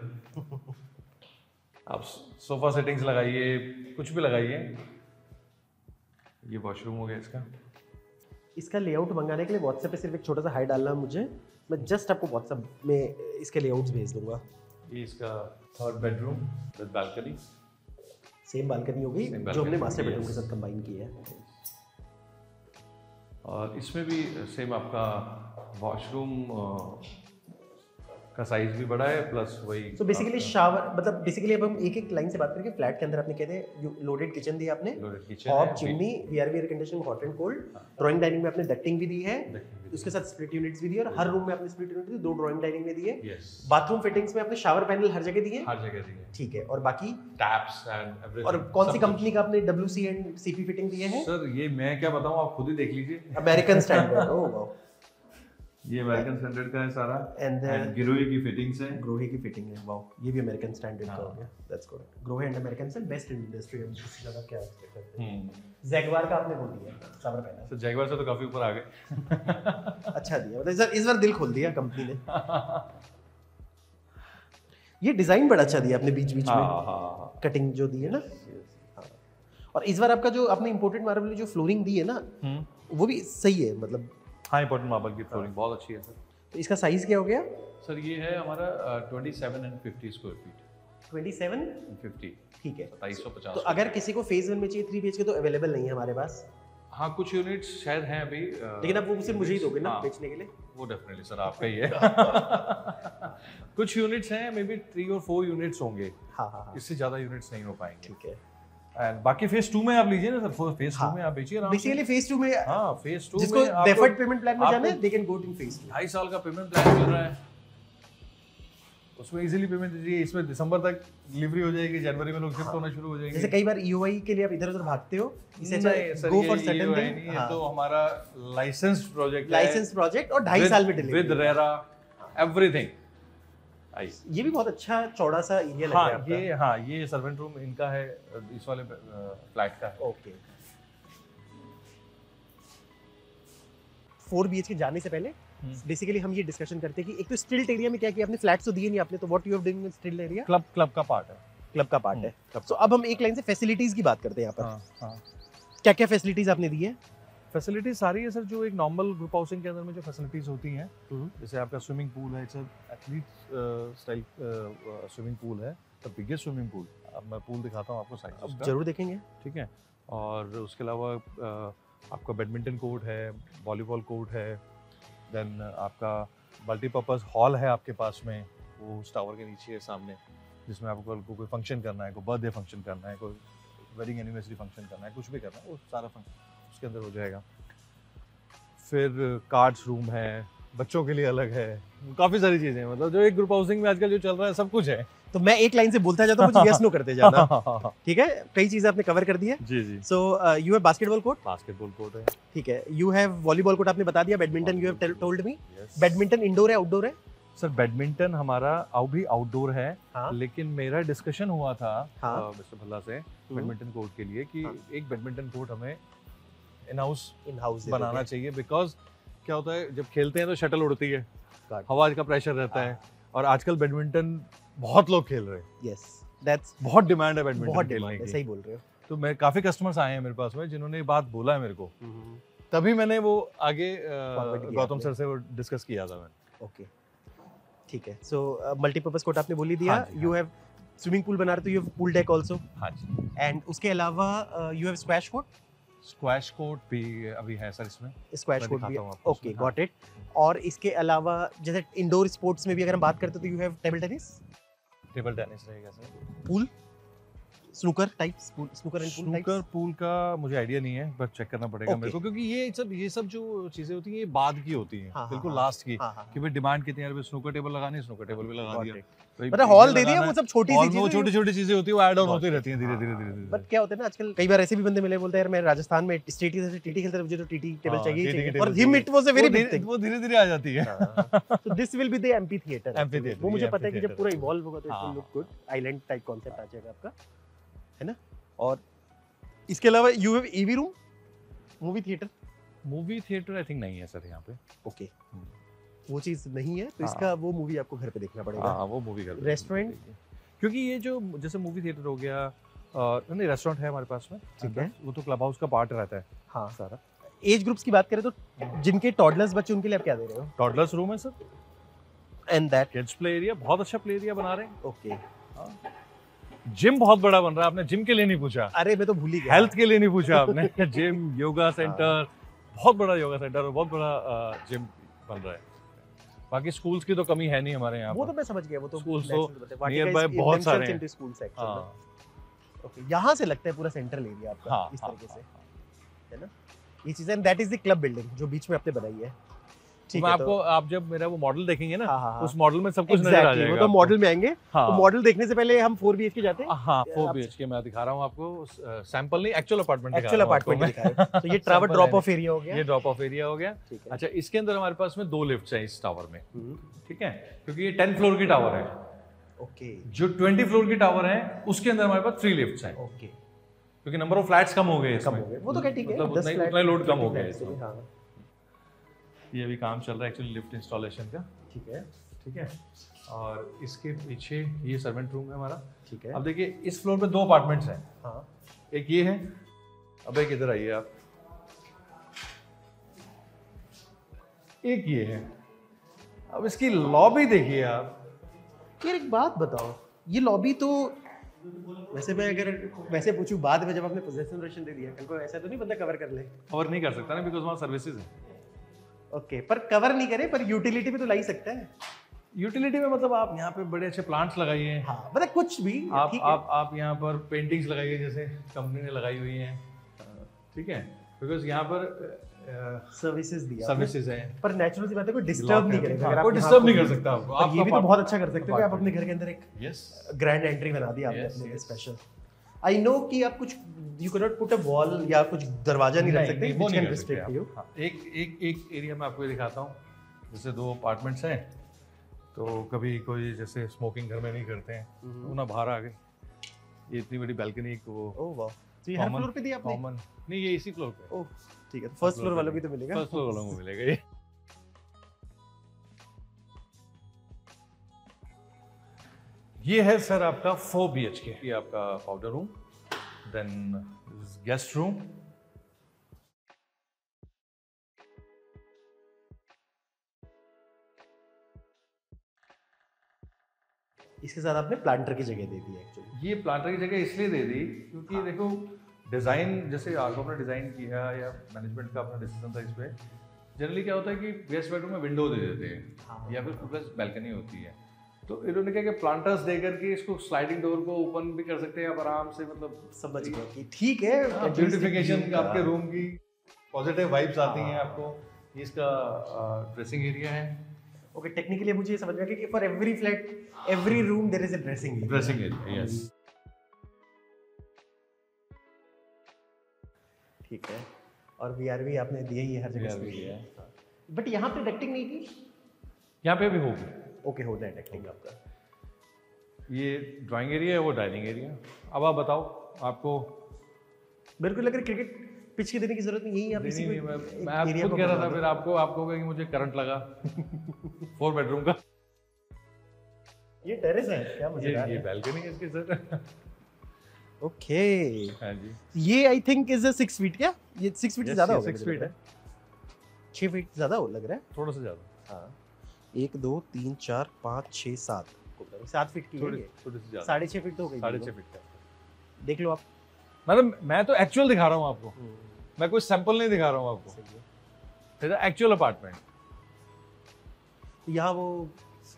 आप सोफा सेटिंग्स लगाइए, कुछ भी लगाइए। ये वॉशरूम हो गया इसका। इसका लेआउट मंगाने के लिए व्हाट्सएप पे सिर्फ एक छोटा सा हाई डालना मुझे, मैं जस्ट आपको व्हाट्सएप में इसके लेआउट्स भेज दूंगा। ये इसका 3rd bedroom with balcony, same balcony होगी जो हमने मास्टर बेडरूम के साथ कंबाइन की है, और इसमें भी सेम आपका वॉशरूम का साइज भी बड़ा है, प्लस वही। तो बेसिकली शावर, मतलब बेसिकली अब हम एक एक लाइन से बात करेंगे। फ्लैट के अंदर आपने कहते हैं लोडेड किचन दी आपने, hob, chimney, VRV air conditioning, hot and cold, drawing dining में आपने डक्टिंग भी दी है, उसके साथ स्प्लिट यूनिट्स भी दी है, और हर रूम में आपने स्प्लिट यूनिट दी, 2 ड्राइंग डाइनिंग में दी है। बाथरूम फिटिंग्स में आपने शावर पैनल हर जगह दिए, हर जगह दिए, ठीक है, और बाकी टैप्स एंड एवरीथिंग। और कौन सी कंपनी का आपने WC एंड CP फिटिंग दिए हैं? सर ये मैं क्या बताऊं, आप खुद ही देख लीजिए। अमेरिकन स्टैंडर्ड, ओह वाओ, ये अमेरिकन स्टैंडर्ड का है सारा, एंड ग्रोहे की फिटिंग्स है, ग्रोहे की फिटिंग है, वाओ, ये भी अमेरिकन स्टैंडर्ड का हो गया, that's good. Grohe and American से बेस्ट इन इंडस्ट्री, हम इससे ज्यादा क्या एक्सपेक्ट करते हैं। जैगवार का आपने बोल दिया शावर पैनल, सर जैगवार से तो काफी ऊपर आ गए। अच्छा दिया, मतलब इस बार दिल खोल दिया कंपनी ने। ये डिजाइन बड़ा अच्छा दिया आपने बीच बीच में, कटिंग जो दी है ना, और इस बार आपका जो आपने इंपोर्टेड मार्बल जो फ्लोरिंग दी है ना, वो भी सही है, मतलब हाँ, इंपोर्टेड मार्बल की फ्लोरिंग बहुत अच्छी है सर। तो इसका साइज क्या हो गया? सर ये है हमारा 27 एंड 50 स्क्वायर फीट। 27 50, ठीक है। 2750। तो अगर किसी को फेज 1 में चाहिए 3 BHK तो अवेलेबल नहीं है हमारे पास। हाँ कुछ यूनिट्स शायद हैं अभी, लेकिन आप वो सिर्फ मुझे ही दोगे ना हाँ, बेचने के लिए? वो डेफिनेटली सर आपका ही है। कुछ यूनिट्स हैं, मे बी 3 और 4 यूनिट्स होंगे। हाँ हाँ हाँ, इससे ज़्यादा यूनिट्स नहीं हो पाएंगे। ठीक है। एंड बाकी फेज 2 में आप लीजिए ना सर, फेज 2 में आप बेचिए आराम से। बेसिकली फेज 2 में हाँ फेज 2 जिसको में आपको डेफर्ड पेमेंट प्लान में जाना है they can go in phase 2। 2.5 साल का पेमेंट प्लान मिल रहा है, उसमें इजीली पेमेंट दीजिए। इसमें दिसंबर तक डिलीवरी हो जाएगी, जनवरी में लोग शिफ्ट होना शुरू हो जाएंगे। जैसे कई बार EOI के लिए आप इधर उधर भागते हो, इसे नहीं सर, गो ये फॉर सर्टेन EOI थिंग। नहीं, ये तो हमारा लाइसेंस प्रोजेक्ट है, लाइसेंस प्रोजेक्ट और 2.5 साल में डिलीवरी विद रेरा एवरीथिंग। ये भी बहुत अच्छा चौड़ा सा एरिया लग रहा है आपका। ये सर्वेंट रूम इनका है, इस वाले फ्लैट का है। ओके। 4 BHK जाने से पहले बेसिकली हम ये डिस्कशन करते हैं कि एक तो स्टिल्ट एरिया में क्या किया आपने, फ्लैट्स तो दिए नहीं आपने, तो what you have done in स्टिल्ट एरिया? क्लब का पार्ट है, क्लब का पार्ट है। तो अब हम एक लाइन से फैसिलिटीज की बात करते हैं यहाँ पर। हाँ क्या क्या फैसिलिटीज आपने दी है? फैसिलिटीज सारी है सर, जो एक नॉर्मल ग्रुप हाउसिंग के अंदर में जो फैसिलिटीज होती हैं, जैसे आपका स्विमिंग पूल है, it's athlete style swimming pool है, द बिगेस्ट स्विमिंग पूल। अब मैं पूल दिखाता हूँ आपको साइज उसका, जरूर देखेंगे। ठीक है। और उसके अलावा आपका बैडमिंटन कोर्ट है, वॉलीबॉल कोर्ट है, देन आपका मल्टीपर्पज़ हॉल है आपके पास में, वो उस टावर के नीचे है सामने, जिसमें आपको कोई फंक्शन करना है, कोई बर्थडे फंक्शन करना है, कोई वेडिंग एनिवर्सरी फंक्शन करना है, कुछ भी करना है, वो सारा फंक्शन उसके अंदर हो जाएगा। फिर कार्ड्स रूम है, बच्चों के लिए अलग है, काफ़ी सारी चीज़ें हैं। मतलब जो एक ग्रुप हाउसिंग में आजकल जो चल रहा है सब कुछ है। तो मैं एक लाइन से बोलता जाता हूँ, मुझे यस नो करते जाना, ठीक है? कई चीजें आपने कवर कर दी है। जी जी। So you have basketball court, basketball court है, ठीक है। यू हैव वॉलीबॉल कोर्ट आपने बता दिया, badminton you have told me. Badminton indoor है आउटडोर है? सर बैडमिंटन हमारा भी आउटडोर है, हाँ। लेकिन मेरा डिस्कशन हुआ था हाँ। मिस्टर भल्ला से बैडमिंटन कोर्ट के लिए कि एक बैडमिंटन कोर्ट हमें इन हाउस बनाना चाहिए, बिकॉज क्या होता है जब खेलते हैं तो शटल उड़ती है, हवा का प्रेशर रहता है, और आजकल बैडमिंटन बहुत लोग खेल रहे हैं। यस, दैट्स बहुत डिमांड है बैडमिंटन बहुत खेलने डिमांड है, की। सही बोल रहे हो। तो मैं काफी कस्टमर्स आए हैं मेरे पास में जिन्होंने ये बात बोला है मेरे को, तभी मैंने वो आगे गौतम सर से वो डिस्कस किया था मैंने। ओके, ठीक है। सो मल्टीपर्पज कोर्ट आपने बोल ही दिया। यू हैव स्विमिंग पूल बना रहे तो you have pool deck also. हाँ जी। एंड उसके अलावा you have squash court? Squash court भी अभी है सर इसमें। स्क्वैश कोर्ट भी, ओके, गॉट इट। और इसके अलावा जैसे इंडोर स्पोर्ट्स में भी अगर हम बात करते तो यू हैव टेबल टेनिस रहेगा sir. Pool, snooker type, snooker and pool type. Snooker pool का मुझे आइडिया नहीं है, बट चेक करना पड़ेगा मेरे को, क्योंकि ये सब जो चीजें होती हैं ये बाद की होती हैं, बिल्कुल लास्ट की, कि भाई डिमांड कितनी है, स्नूकर टेबल लगानी है, स्नूकर टेबल भी लगा दिया, मतलब हॉल दे दिया, वो सब छोटी सी चीजें, वो छोटी चीजें होती है, वो ऐड ऑन होती रहती हैं धीरे धीरे। बट क्या होता है ना आजकल कई बार ऐसे भी बंदे मिले, बोलते हैं यार मैं राजस्थान में स्टेट से टीटी खेलता, मुझे तो टीटी टेबल चाहिए, और him it was a very big thing, वो धीरे धीरे आ जाती है। तो this will be the MP theatre. वो मुझे पता है कि जब पूरा इवॉल्व होगा तो it will look good, island type concept आ जाएगा आपका, है ना? और इसके अलावा you have EV room, movie theatre I think नहीं है सर यहाँ पे। ओके, वो चीज नहीं है तो इसका वो मूवी आपको घर पे देखना पड़ेगा। हाँ, वो मूवी घर पे। रेस्टोरेंट, क्योंकि ये जो जैसे मूवी थिएटर हो गया, नहीं रेस्टोरेंट है हमारे पास में, ठीक है, वो तो क्लब हाउस का पार्ट रहता है। हाँ सारा। एज ग्रुप्स की बात करें तो जिनके टॉडलर्स बच्चे उनके लिए आप क्या दे रहे हो? टॉडलर्स रूम है sir, and that kids play area, बहुत अच्छा प्ले एरिया बना रहे हैं। ओके, जिम बहुत बड़ा बन रहा है, आपने जिम के लिए नहीं पूछा। अरे मैं तो भूल ही गया, हेल्थ के लिए नहीं पूछा आपने। जिम, योगा सेंटर, बहुत बड़ा योगा सेंटर और बहुत बड़ा जिम बन रहा है। बाकी स्कूल्स की तो कमी है नहीं हमारे यहाँ। वो तो मैं समझ गया, वो तो स्कूल्स तो नियर बाय बहुत सारे हैं। School section. ओके, यहाँ से लगता है पूरा सेंट्रल एरिया आपका इस तरीके से, है ना? ये चीज़, and that is the club building जो बीच में आपने बनाई है। ठीक है, आपको आप जब मेरा वो मॉडल देखेंगे ना, उस मॉडल में सब कुछ नजर आ जाएगा। वो तो मॉडल में आएंगे, तो मॉडल देखने से पहले हम 4 BHK जाते हैं। हाँ, 4 BHK मैं दिखा रहा हूँ आपको, सैंपल नहीं, एक्चुअल अपार्टमेंट दिखा रहा हूँ। तो ये ट्रैवल ड्रॉप ऑफ एरिया हो गया, ये ड्रॉप ऑफ एरिया हो गया। अच्छा, इसके अंदर हमारे पास में 2 लिफ्ट्स हैं इस टावर में, ठीक है, क्योंकि ये 10 फ्लोर की टावर है। ओके, जो 20 फ्लोर की टावर है उसके अंदर हमारे पास 3 लिफ्ट्स हैं। ओके, क्योंकि नंबर ऑफ फ्लैट्स कम हो गए इसमें, वो तो क्या, ठीक है, मतलब उतना लोड कम हो गया इसमें। ये अभी काम चल रहा है एक्चुअली लिफ्ट इंस्टॉलेशन का, ठीक है। और इसके पीछे ये सर्वेंट रूम है हमारा, ठीक है। अब देखिए इस फ्लोर पे 2 अपार्टमेंट्स हैं। हाँ, एक ये है, अब एक इधर आइए आप, एक ये है, अब इसकी लॉबी देखिए आप। यार एक बात बताओ, ये लॉबी तो वैसे मैं अगर वैसे पूछूं बाद में, जब आपने पोजेशन रेशन दे दिया, कल को ऐसा तो नहीं बंदा कवर कर ले? कवर नहीं कर सकता ना, बिकॉज वहाँ सर्विसेज है। ओके, पर कवर नहीं करे, पर यूटिलिटी भी तो ला ही सकता है। यूटिलिटी में मतलब आप यहाँ पे बड़े अच्छे प्लांट्स लगाइए। हाँ मतलब कुछ भी आप यहाँ पर पेंटिंग्स लगाइए जैसे कंपनी ने लगाई हुई हैं, ठीक है, बिकॉज यहाँ पर सर्विसेज दिया, सर्विसेज है। पर नेचुरल सी बात है, कोई डिस्टर्ब नहीं करेगा। अगर कोई डिस्टर्ब नहीं कर सकता आपको। आप ये भी तो बहुत अच्छा कर सकते हो कि आप अपने घर के अंदर एक यस ग्रैंड एंट्री बना दी आपने अपने लिए स्पेशल। आई नो कि आप कुछ you can not put a wall या कुछ दरवाजा नहीं रख सकते, व्हिच कैन रिस्ट्रिक्ट यू। एक एरिया में आपको दिखाता हूँ, जैसे 2 अपार्टमेंट्स हैं, तो कभी कोई जैसे स्मोकिंग घर में नहीं करते हैं तो ना बाहर आ गए, ये इतनी बड़ी बैल्कनी को। ओह वाह, तो ये हर फ्लोर पे दिया आपने? कॉमन नहीं, ये इसी फ्लोर पे। ओह ठीक है, फर्स्ट फ्लोर वालों की तो मिलेगा। फर्स्ट फ्लोर वालों को मिलेगा ये। ये है सर आपका 4 BHK, ये आपका powder room, then guest room, इसके साथ आपने प्लांटर की जगह दे दी है एक्चुअली। ये प्लांटर की जगह इसलिए दे दी क्योंकि देखो डिज़ाइन जैसे आपको अपना डिज़ाइन किया या मैनेजमेंट का अपना डिसीजन था इस पे, जनरली क्या होता है कि गेस्ट बेडरूम में विंडो दे देते हैं या फिर प्लस बैल्कनी होती है, तो इन्होंने क्या कि प्लांटर्स दे करके इसको स्लाइडिंग डोर को ओपन भी कर सकते हैं आप आराम से, मतलब समझ गया कि ठीक है, ब्यूटिफिकेशन आपके रूम की पॉजिटिव वाइब्स आती हैं आपको। ये इसका ड्रेसिंग एरिया है। ओके, टेक्निकली मुझे ये समझ में आ गया कि for every flat, every room there is a dressing area, yes. ठीक है, और वीआरवी आपने दिया ही है हर जगह से, बट यहाँ पे डक्टिंग नहीं की? यहाँ पे भी होगी। ओके, हो जाए डक्टिंग आपका। ये ड्राइंग एरिया है, वो डाइनिंग एरिया। अब आप बताओ आपको। बिल्कुल लग रहा है क्रिकेट पिच की देने की जरूरत नहीं है, आप इसी मैं खुद कह रहा था, फिर आपको कि मुझे करंट लगा 4 बेडरूम का। ये टेरेस है क्या? मुझे ये बैल्कनी है इसकी सर। ओके, हाँ जी। ये I think is a 6 feet क्या? ये 6 फीट से ज्यादा होगा? 6 फीट है, 6 फीट ज्यादा हो लग रहा है, थोड़ा सा ज्यादा। हाँ, 1 2 3 4 5 6 7 फीट की है ये, थोड़ी सी ज्यादा। 6.5 फीट तो हो गई। 6.5 फीट का देख लो आप, मतलब मैं तो एक्चुअल दिखा रहा हूँ आपको, मैं कोई सैंपल नहीं दिखा रहा हूँ आपको। सही है। एक्चुअल अपार्टमेंट यहाँ वो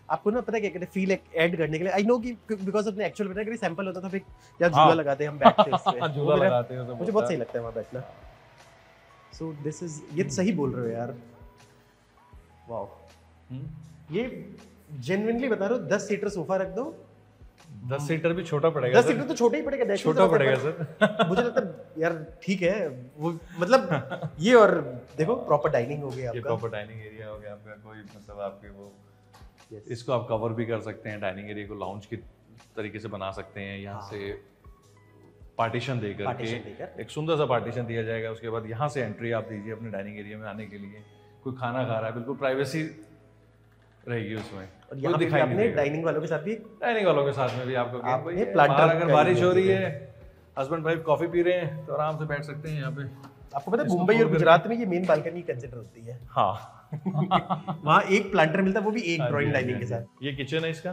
आपको ना पता है क्या कहते हैं, फील ऐड करने के लिए। आई नो कि बिकॉज अपने एक्चुअल बताया कि सैंपल होता था, फिर या झूला लगाते हैं हम बैठते हैं उस पे। झूला लगाते हैं, मुझे बहुत सही लगता है वहाँ बैठना। सो दिस इज, ये सही बोल रहे हो यार, वाओ। ये जेन्युइनली बता रहा हूँ, 10 सीटर सोफा रख दो। 10 सीटर भी छोटा पड़ेगा। 10 सीटर तो छोटा ही पड़ेगा, छोटा पड़ेगा सर। मुझे लगता है यार ठीक है वो, मतलब ये, और देखो प्रॉपर डाइनिंग हो गया आपका, ये प्रॉपर डाइनिंग एरिया हो गया आपका। कोई मतलब आपके वो इसको आप कवर भी कर सकते हैं, डाइनिंग एरिया को लाउंज की तरीके से बना सकते हैं। यहाँ से पार्टीशन दे करके एक सुंदर सा पार्टीशन दिया जाएगा। उसके बाद यहाँ से एंट्री आप दीजिए अपने डाइनिंग एरिया में आने के लिए। कोई खाना खा रहा है, बिल्कुल प्राइवेसी रहेगी उसमें। और यहाँ पे आपने डाइनिंग वालों के साथ भी, डाइनिंग वालों के साथ में भी आपको प्लांटर, अगर बारिश हो रही है, हस्बैंड वाइफ कॉफी पी रहे हैं, तो आराम से बैठ सकते हैं यहाँ पे। आपको पता है मुंबई और गुजरात में ये मेन बालकनी कंसिडर होती है। हाँ वहाँ एक प्लांटर मिलता है, वो भी एक ड्राइंग डाइनिंग के साथ। ये किचन है इसका।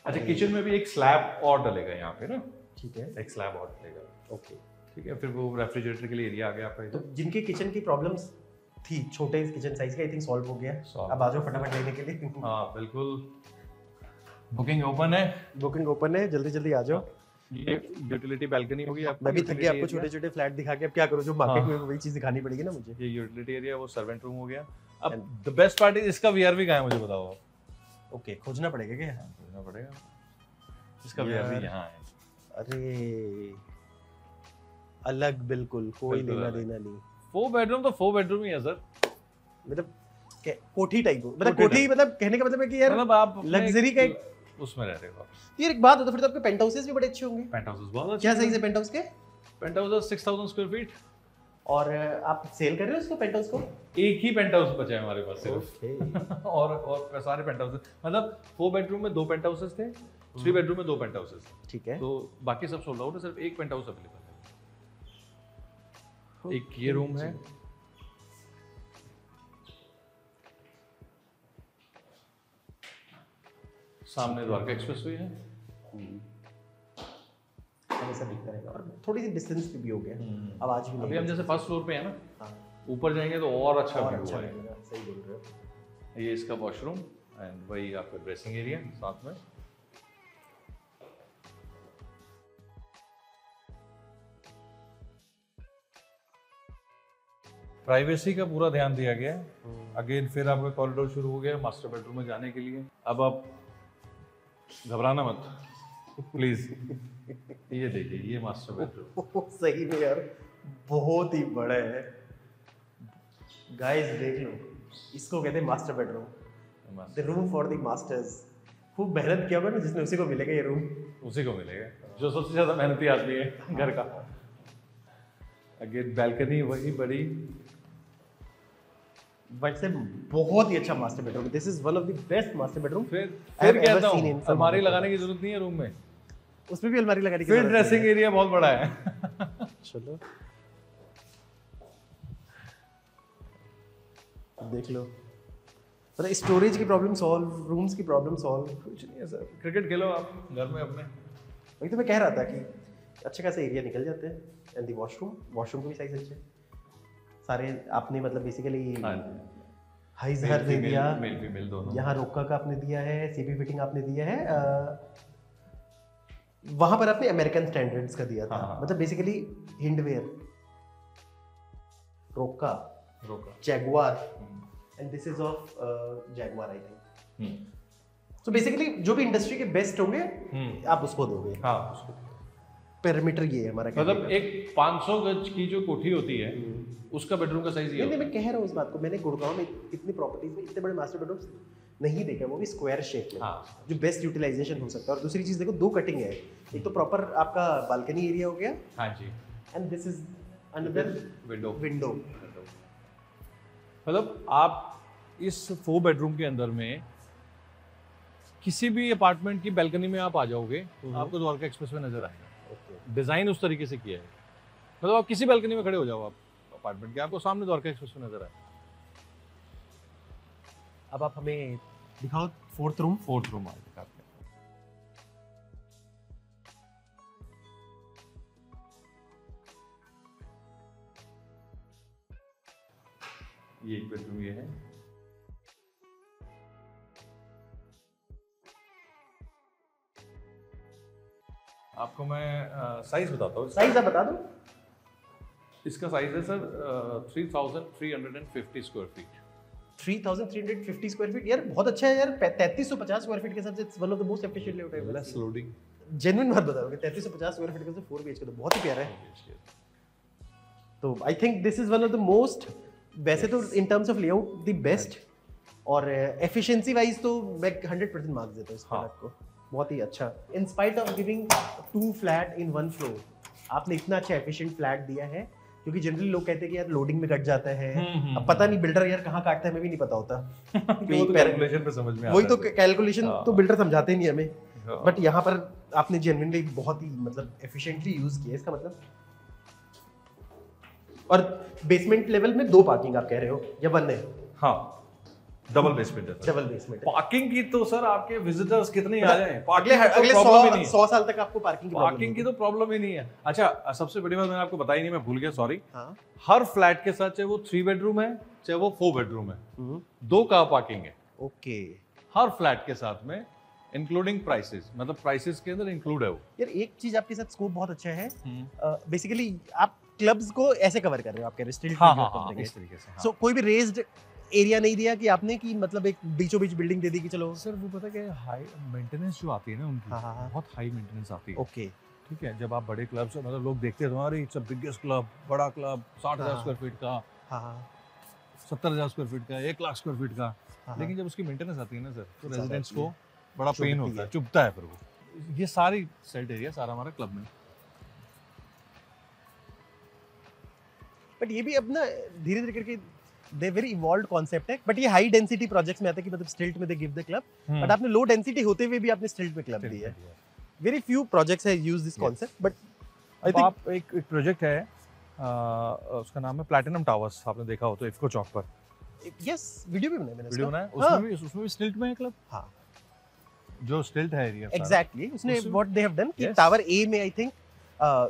अच्छा, किचन में भी एक स्लैब और डलेगा यहाँ पे ना। ठीक है, एक स्लैब और डलेगा। ओके ठीक है, फिर वो रेफ्रिजरेटर के लिए एरिया आ गया आपका। तो जिनके किचन की प्रॉब्लम्स थी छोटे किचन साइज का, आई थिंक सॉल्व हो गया। अब आ जाओ फटाफट लेने के लिए। हाँ बिल्कुल, बुकिंग ओपन है। बुकिंग ओपन है, जल्दी जल्दी आ जाओ। ये यूटिलिटी बैल्कनी होगी आपको। मैं भी थक गया आपको छोटे छोटे फ्लैट दिखा के, अब क्या करूँ, जो मार्केट में वही चीज दिखानी पड़ेगी ना मुझे। ये यूटिलिटी एरिया, वो सर्वेंट रूम हो गया। अब द बेस्ट पार्ट इज इसका वीआरवी कहाँ है मुझे बताओ आप। ओके, खोजना पड़ेगा क्या? खोजना पड़ेगा, इसका वीआरवी यहाँ है। अरे अलग, बिल्कुल कोई लेना देना नहीं। 4 बेडरूम तो 4 बेडरूम ही है सर, मतलब कोठी टाइप, मतलब कोठी, मतलब कहने का मतलब है कि यार मतलब आप लग्जरी का एक उसमें रह रहे हो। यार एक बात हो, तो फिर तो आपके पेंट हाउसेस भी बड़े अच्छे होंगे। पेंट हाउसेस बहुत अच्छे। क्या साइज है पेंट हाउस के? Penthouse 6000 square feet. और आप सेल कर रहे हो इसको, पेंट हाउस को? एक ही पेंट हाउस बचा है हमारे पास सिर्फ। ओके। और सारे पेंट हाउसेस, मतलब 4 बेडरूम में 2 पेंट हाउसेस थे, 3 बेडरूम में 2 पेंट हाउसेस। ठीक है, तो बाकी सब सोल्ड आउट है, सिर्फ एक पेंट हाउस अवेलेबल है। एक ये रूम है, सामने द्वारका एक्सप्रेसवे है। ऐसा दिखता रहेगा और थोड़ी सी डिस्टेंस पे भी हो गया, आवाज भी नहीं। अभी हम जैसे फर्स्ट फ्लोर पे है ना, हाँ, ऊपर जाएंगे तो और अच्छा व्यू अच्छा है। लगेगा, सही बोल रहे हो। ये इसका वॉशरूम एंड वही आपका ड्रेसिंग एरिया साथ में। प्राइवेसी का पूरा ध्यान दिया गया है। अगेन फिर आपका कॉरिडोर शुरू हो गया मास्टर बेडरूम में जाने के लिए। अब आप घबराना मत प्लीज। ये देखिए, ये मास्टर बेडरूम सही में यार बहुत ही बड़ा है गाइस, देख लो, इसको कहते हैं master bedroom, the room for the masters. खूब मेहनत किया होगा ना जिसने, उसी को मिलेगा ये रूम। उसी को मिलेगा जो सबसे ज्यादा मेहनती आदमी है घर का। अगेन बैल्कनी वही बड़ी, बट से बहुत ही अच्छा master bedroom. This is one of the best master bedroom. फिर कहता हूँ अलमारी लगाने की जरूरत नहीं है रूम में, उसमें भी अलमारी लगाने की फिर जरूरत ड्रेसिंग एरिया बहुत बड़ा है। चलो देख लो, मतलब स्टोरेज की प्रॉब्लम सॉल्व, रूम्स की प्रॉब्लम सॉल्व। कुछ नहीं है सर, क्रिकेट खेलो आप घर में अपने। वही तो मैं कह रहा था कि अच्छे खासा एरिया निकल जाते हैं। एंड दी वॉशरूम का भी साइज अच्छा है। सारे आपने मतलब बेसिकली हाइज हर दे दिया, मेल फीमेल दोनों। यहाँ रोका का आपने दिया है, सीपी फिटिंग आपने दिया है, वहां पर आपने अमेरिकन स्टैंडर्ड्स का दिया था। हाँ। मतलब बेसिकली हिंडवेयर, रोका, Jaguar, and this is of Jaguar I think. So basically जो भी इंडस्ट्री के बेस्ट होंगे आप उसको दोगे। हाँ, उसको पैरामीटर ये है हमारा। मतलब एक 500 गज की जो कोठी होती है उसका बेडरूम का साइज ये नहीं, मैं कह रहा हूँ उस बात को। मैंने गुड़गांव में इतनी प्रॉपर्टीज में इतने बड़े मास्टर बेडरूम्स नहीं देखे, वो भी स्क्वायर शेप में। हाँ। जो बेस्ट यूटिलाइजेशन हो सकता है। और दूसरी चीज देखो, दो कटिंग है, एक तो प्रॉपर आपका बालकनी एरिया हो गया, हाँ जी, and this is another window. मतलब आप इस 4 बेडरूम के अंदर में किसी भी अपार्टमेंट की बैल्कनी में आप आ जाओगे, आपको द्वारका एक्सप्रेसवे नजर आएगा। डिजाइन उस तरीके से किया है, मतलब आप किसी बैल्कनी में खड़े हो जाओ आप अपार्टमेंट के, आपको सामने द्वारका एक्सप्रेसवे नजर आए। अब आप हमें दिखाओ फोर्थ रूम। आज दिखाते हैं। ये एक बेडरूम ये है। आपको मैं साइज बताता हूँ। साइज आप बता दो। इसका साइज है sir 3350 square feet. 3350 square feet यार बहुत अच्छा है यार। 3350 स्क्वायर फीट के हिसाब से it's one of the most efficient layout है। Less loading. जेन्युइन बात बताओगे, 3350 स्क्वायर फीट के 4 बीएचके तो बहुत ही प्यारा है। तो I think this is one of the most, वैसे तो in terms of layout the best, और एफिशिएंसी वाइज तो मैं 100% मार्क्स देता हूं इस प्रोडक्ट को। बहुत ही अच्छा। In spite of giving 2 flat in 1 floor, आपने इतना अच्छा एफिशिएंट फ्लैट दिया है। क्योंकि जनरली लोग कहते हैं कि यार लोडिंग में कट जाता है। अब पता नहीं बिल्डर यार कहाँ काटता है, हमें भी नहीं पता होता। वो तो कैलकुलेशन पे समझ में आता है। वही तो कैलकुलेशन तो बिल्डर समझाते ही नहीं हमें। बट यहाँ पर आपने जेन्युइनली बहुत ही मतलब एफिशिएंटली यूज किया इसका मतलब। और बेसमेंट लेवल में 2 पार्किंग आप कह रहे हो या 1 है? हाँ, डबल बेसमेंट है। डबल बेसमेंट है। पार्किंग की तो सर आपके विजिटर्स कितने आ जाएं, अगले 100 साल तक आपको पार्किंग की तो प्रॉब्लम ही नहीं है। अच्छा, सबसे बड़ी बात मैंने आपको बताई नहीं, मैं भूल गया, सॉरी। हाँ। हर फ्लैट के साथ, चाहे वो 3 बेडरूम है चाहे वो 4 बेडरूम है, 2 कार पार्किंग है। ओके। हर फ्लैट के साथ में इंक्लूडिंग प्राइसेस, मतलब प्राइसेस के अंदर इंक्लूड है वो। यार एक चीज आपके साथ स्कोप बहुत अच्छा है। बेसिकली आप क्लब्स को ऐसे कवर कर रहे हो, आप कह रहे स्टिल इस तरीके से। सो कोई भी रेज्ड एरिया नहीं दिया कि आपने, कि मतलब एक बीचों बीच बिल्डिंग दे दी कि चलो। सर वो पता क्या, हाई मेंटेनेंस जो आती है ना उनकी, बहुत हाई मेंटेनेंस आती है। ओके, ठीक है। जब आप बड़े क्लब से, मतलब लोग देखते हैं तुम्हारे इट्स अ बिगेस्ट क्लब, बड़ा क्लब, 60,000 स्क्वायर फीट का, 70,000 स्क्वायर फीट का, 1 लाख स्क्वायर फीट का, लेकिन जब उसकी मेंटेनेंस आती है ना सर, तो रेजिडेंट्स को बड़ा पेन होता है, चुभता है फिर वो। ये सारी सेट एरिया सारा हमारा क्लब में। बट ये भी अपना धीरे धीरे करके दे वेरी इवॉल्व्ड कॉन्सेप्ट है। बट ये हाई डेंसिटी प्रोजेक्ट्स में आता है कि मतलब स्टिल्ट में they give the club, but आपने लो डेंसिटी होते हुए भी आपने स्टिल्ट में क्लब दिया है। वेरी फ्यू प्रोजेक्ट्स है use this concept. But I think आप एक प्रोजेक्ट है, उसका नाम है प्लैटिनम टावर्स, आपने देखा हो तो इफ्को चौक पर। यस, वीडियो भी बनाया मैंने। वीडियो बनाया, उसमें भी स्टिल्ट में है क्लब। हाँ, जो स्टिल्ट है एरिया एग्जैक्टली उसने उसमें- व्हाट दे हैव डन कि Yes. टावर ए में आई थिंक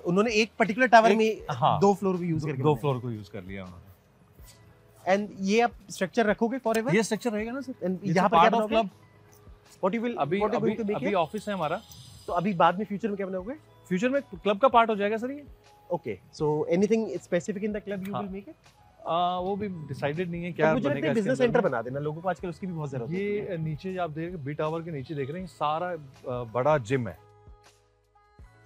उन्होंने एक पर्टिकुलर टावर में हाँ, 2 फ्लोर भी यूज करके दो फ्लोर को यूज कर लिया उन्होंने। एंड ये आप स्ट्रक्चर रखोगे फॉरएवर ये स्ट्रक्चर रहेगा ना सर, एंड यहाँ पर क्या बनाओगे क्लब। व्हाट यू विल अभी व्हाट यू अभी गोइंग टू मेक अभी इट ऑफिस है हमारा, तो अभी बाद में फ्यूचर में क्या बनाओगे फ्यूचर में क्लब का पार्ट हो जाएगा सर ये। Okay so anything specific in the club you हाँ। विल मेक इट वो भी डिसाइडेड नहीं है क्या मुझे लगता बनेगा है इसके बिजनेस अंदर सेंटर में। बना देना लोगों को आजकल उसकी भी बहुत जरूरत है ये नीचे आप देख बी टावर के नीचे देख रहे हैं सारा बड़ा जिम है,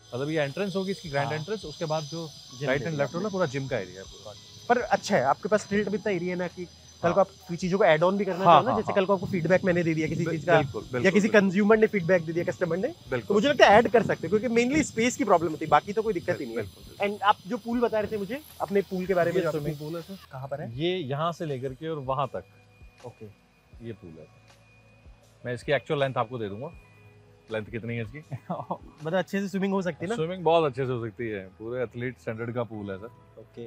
मतलब ये एंट्रेंस होगी इसकी ग्रैंड हाँ। एंट्रेंस, उसके बाद जो Gym राइट में एंड भी लेफ्ट आपने- होगा पूरा जिम का एरिया है पूरा। पर अच्छा है आपके पास स्ट्रीट भी इतना एरिया है ना कि कल हाँ। को आप कोई चीजों को ऐड ऑन भी करना हाँ, चाहो ना हाँ, जैसे हाँ। कल को आपको फीडबैक मैंने दे दिया किसी चीज का बिल्कुल बिल्कुल या किसी कंज्यूमर ने फीडबैक दे दिया कस्टमर ने तो बिल्कुल मुझे लगता है ऐड कर सकते हैं क्योंकि मेनली स्पेस की प्रॉब्लम होती है बाकी तो कोई दिक्कत ही नहीं है बिल्कुल। एंड आप जो पूल बता रहे थे मुझे अपने पूल के बारे में ये जो स्विमिंग आपने पूल है सर, कहाँ पर है ये यहाँ से लेकर के और वहाँ तक ओके ये पूल है। मैं इसकी एक्चुअल लेंथ आपको दे दूंगा, लेंथ कितनी है इसकी। मतलब अच्छे से स्विमिंग हो सकती है ना स्विमिंग बहुत अच्छे से हो सकती है, पूरे एथलीट स्टैंडर्ड का पूल है sir. Okay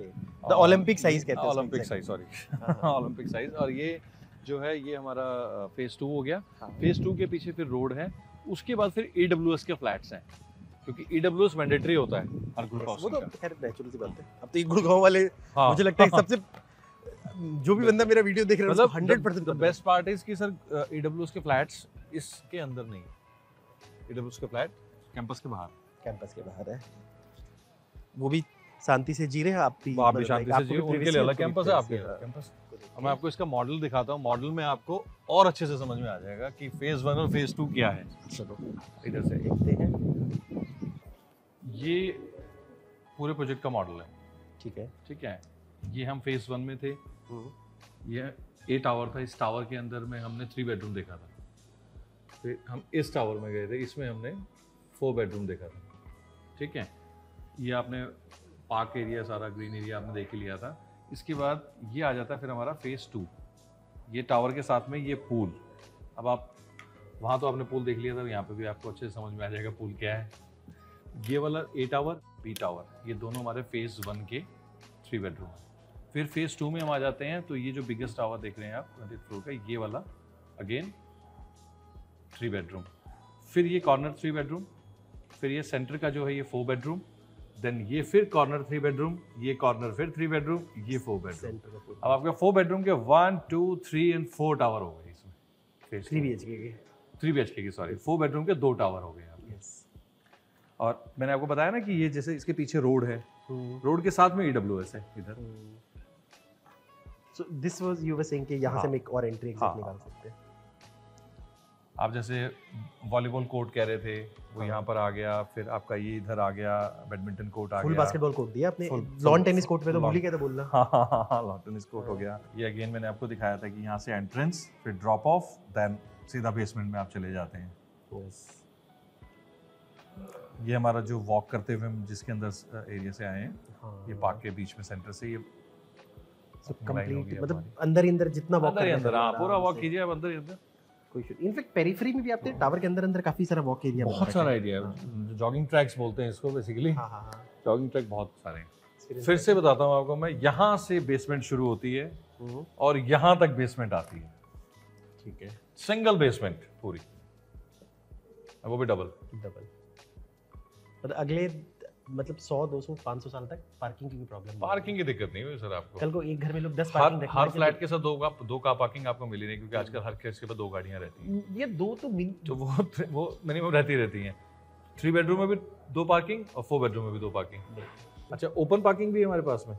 the Olympic size कहते हैं ओलंपिक साइज, सॉरी हाँ। Olympic size. और ये जो है ये हमारा फेज 2 हो गया। हाँ। फेज 2 के पीछे फिर रोड है, उसके बाद फिर AWS के फ्लैट्स हैं, क्योंकि AWS मैंडेटरी होता है हर ग्रुप वो हाउसिंग तो का। खैर नेचुरल सी बात है अब तो ये गुड़गांव वाले हाँ। मुझे लगता है सबसे जो भी बंदा मेरा वीडियो देख रहा है मतलब उसको 100% द बेस्ट पार्ट इज कि सर AWS के फ्लैट्स इसके अंदर नहीं है, AWS के फ्लैट कैंपस के बाहर। कैंपस के बाहर है वो भी शांति से जी रहे हैं आप भी आप भी मतलब शांति like से आपको जियो, भी उनके privacy लिए है, अलग आपको भी कैंपस है, आपके privacy अलग कैंपस। है। अब मैं आपको इसका मॉडल दिखाता हूँ, मॉडल में आपको और अच्छे से समझ में आ जाएगा कि फेज 1 और फेज 2 क्या है। चलो इधर से देखते हैं ये पूरे प्रोजेक्ट का मॉडल है, ठीक है ठीक है। ये हम फेज 1 में थे, हम्म, ये ए टावर था, इस टावर के अंदर में हमने 3 बेडरूम देखा था। फिर हम इस टावर में गए थे, इसमें हमने 4 बेडरूम देखा था, ठीक है। ये आपने पार्क एरिया, सारा ग्रीन एरिया आपने देख ही लिया था। इसके बाद ये आ जाता है फिर हमारा फेज 2, ये टावर के साथ में ये पूल। अब आप वहाँ तो आपने पूल देख लिया था, यहाँ पे भी आपको अच्छे से समझ में आ जाएगा पूल क्या है। ये वाला ए टावर, बी टावर, ये दोनों हमारे फेज 1 के 3 बेडरूम है। फिर फेज 2 में हम आ जाते हैं, तो ये जो बिगेस्ट टावर देख रहे हैं आप 20 फ्लोर का, ये वाला अगेन 3 बेडरूम। फिर ये कॉर्नर 3 बेडरूम, फिर ये सेंटर का जो है ये 4 बेडरूम, देन ये फिर कॉर्नर 3 बेडरूम, ये कॉर्नर फिर 3 बेडरूम, ये 4 बेडरूम। सेंटर का पूल अब आपके 4 बेडरूम के 1 2 3 एंड 4 टावर हो गए इसमें। फेज 3 BHK के 3 BHK की, सॉरी 4 बेडरूम के 2 टावर हो गए आपके। यस और मैंने आपको बताया ना कि ये जैसे इसके पीछे रोड है, रोड के साथ में AWS है इधर। So this was you were saying कि यहां से हाँ। हम एक और एंट्री एग्जिट हाँ, निकाल हाँ। सकते हैं आप जैसे वॉलीबॉल कोर्ट कह रहे थे, वो हाँ। यहाँ पर आ गया, फिर आपका ये इधर आ गया, बैडमिंटन कोर्ट आ फुल गया। बास्केटबॉल कोर्ट दिया आपने Full- lawn full- tennis court पे तो lawn- भूल ही गया था बोलना हाँ, लॉन टेनिस कोर्ट हो गया। ये अगेन मैंने आपको दिखाया था कि यहाँ से एंट्रेंस, फिर ड्रॉप ऑफ, देन सीधा बेसमेंट में आप चले जाते हैं। यस ये हमारा जो वॉक करते हुए हम जिसके अंदर एरिया से आए हैं, हाँ ये पार्क के बीच में सेंटर से ये सो line होगी कंप्लीट मतलब हमारी। अंदर ही अंदर जितना वॉक अंदर ही अंदर, हाँ पूरा वॉक कीजिए आप अंदर ही अंदर। कोई इशू इनफैक्ट पेरिफेरी में भी आपने टावर के अंदर अंदर काफी सारा वॉक एरिया बहुत सारा एरिया है, जॉगिंग ट्रैक्स बोलते हैं इसको बेसिकली। हाँ हाँ हाँ जॉगिंग ट्रैक बहुत सारे हैं। फिर से बताता हूँ आपको मैं, यहाँ से बेसमेंट शुरू होती है और यहाँ तक बेसमेंट आती है, ठीक है सिंगल बेसमेंट पूरी, वो भी डबल। मतलब अगले मतलब 100 200 500 साल तक पार्किंग की भी प्रॉब्लम पार्किंग की दिक्कत नहीं हुई सर आपको। कल को एक घर में लोग 10 हर पार्किंग हर फ्लैट के साथ दो कार पार्किंग आपको मिली नहीं, क्योंकि आजकल हर केस के पास 2 गाड़ियाँ रहती हैं, ये दो तो तो वो मिनिमम रहती हैं। 3 बेडरूम में भी 2 पार्किंग और 4 बेडरूम में भी 2 पार्किंग। अच्छा, ओपन पार्किंग भी है हमारे पास में।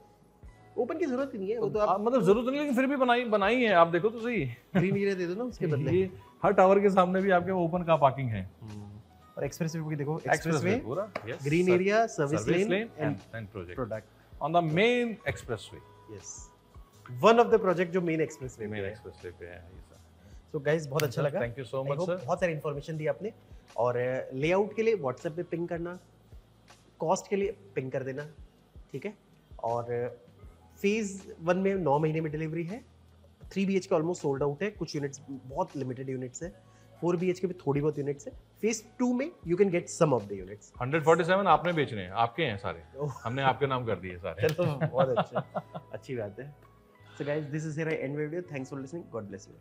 ओपन की जरूरत ही नहीं है वो तो आप मतलब जरूरत नहीं, लेकिन फिर भी बनाई है, आप देखो तो सही। ग्रीन एरिया दे दो ना उसके बदले ये हर टावर के सामने भी आपके ओपन कार पार्किंग है। और एक्सप्रेस वे देखो एक्सप्रेसवे पूरा, yes, green sir. Area service Service lane lane and and project product on the main expressway। Yes one of the project जो मेन एक्सप्रेसवे में main है expressway पे है ये सर। सो गाइस बहुत अच्छा लगा thank you so I much hope sir. बहुत सारी इन्फॉर्मेशन दी आपने और लेआउट के लिए व्हाट्सएप पे पिंग करना, कॉस्ट के लिए पिंग कर देना, ठीक है। और फेज 1 में 9 महीने में डिलीवरी है, 3 BHK ऑलमोस्ट सोल्ड आउट है, कुछ यूनिट्स बहुत लिमिटेड यूनिट्स है, 4 BHK भी थोड़ी बहुत यूनिट्स है। फेज 2 में you can get some of the units. 147 आपने बेचने हैं, आपके हैं सारे, हमने आपके नाम कर दिए सारे। चलो बहुत अच्छा, अच्छी बात है। सो guys this is here I and video, thanks for listening, God bless you.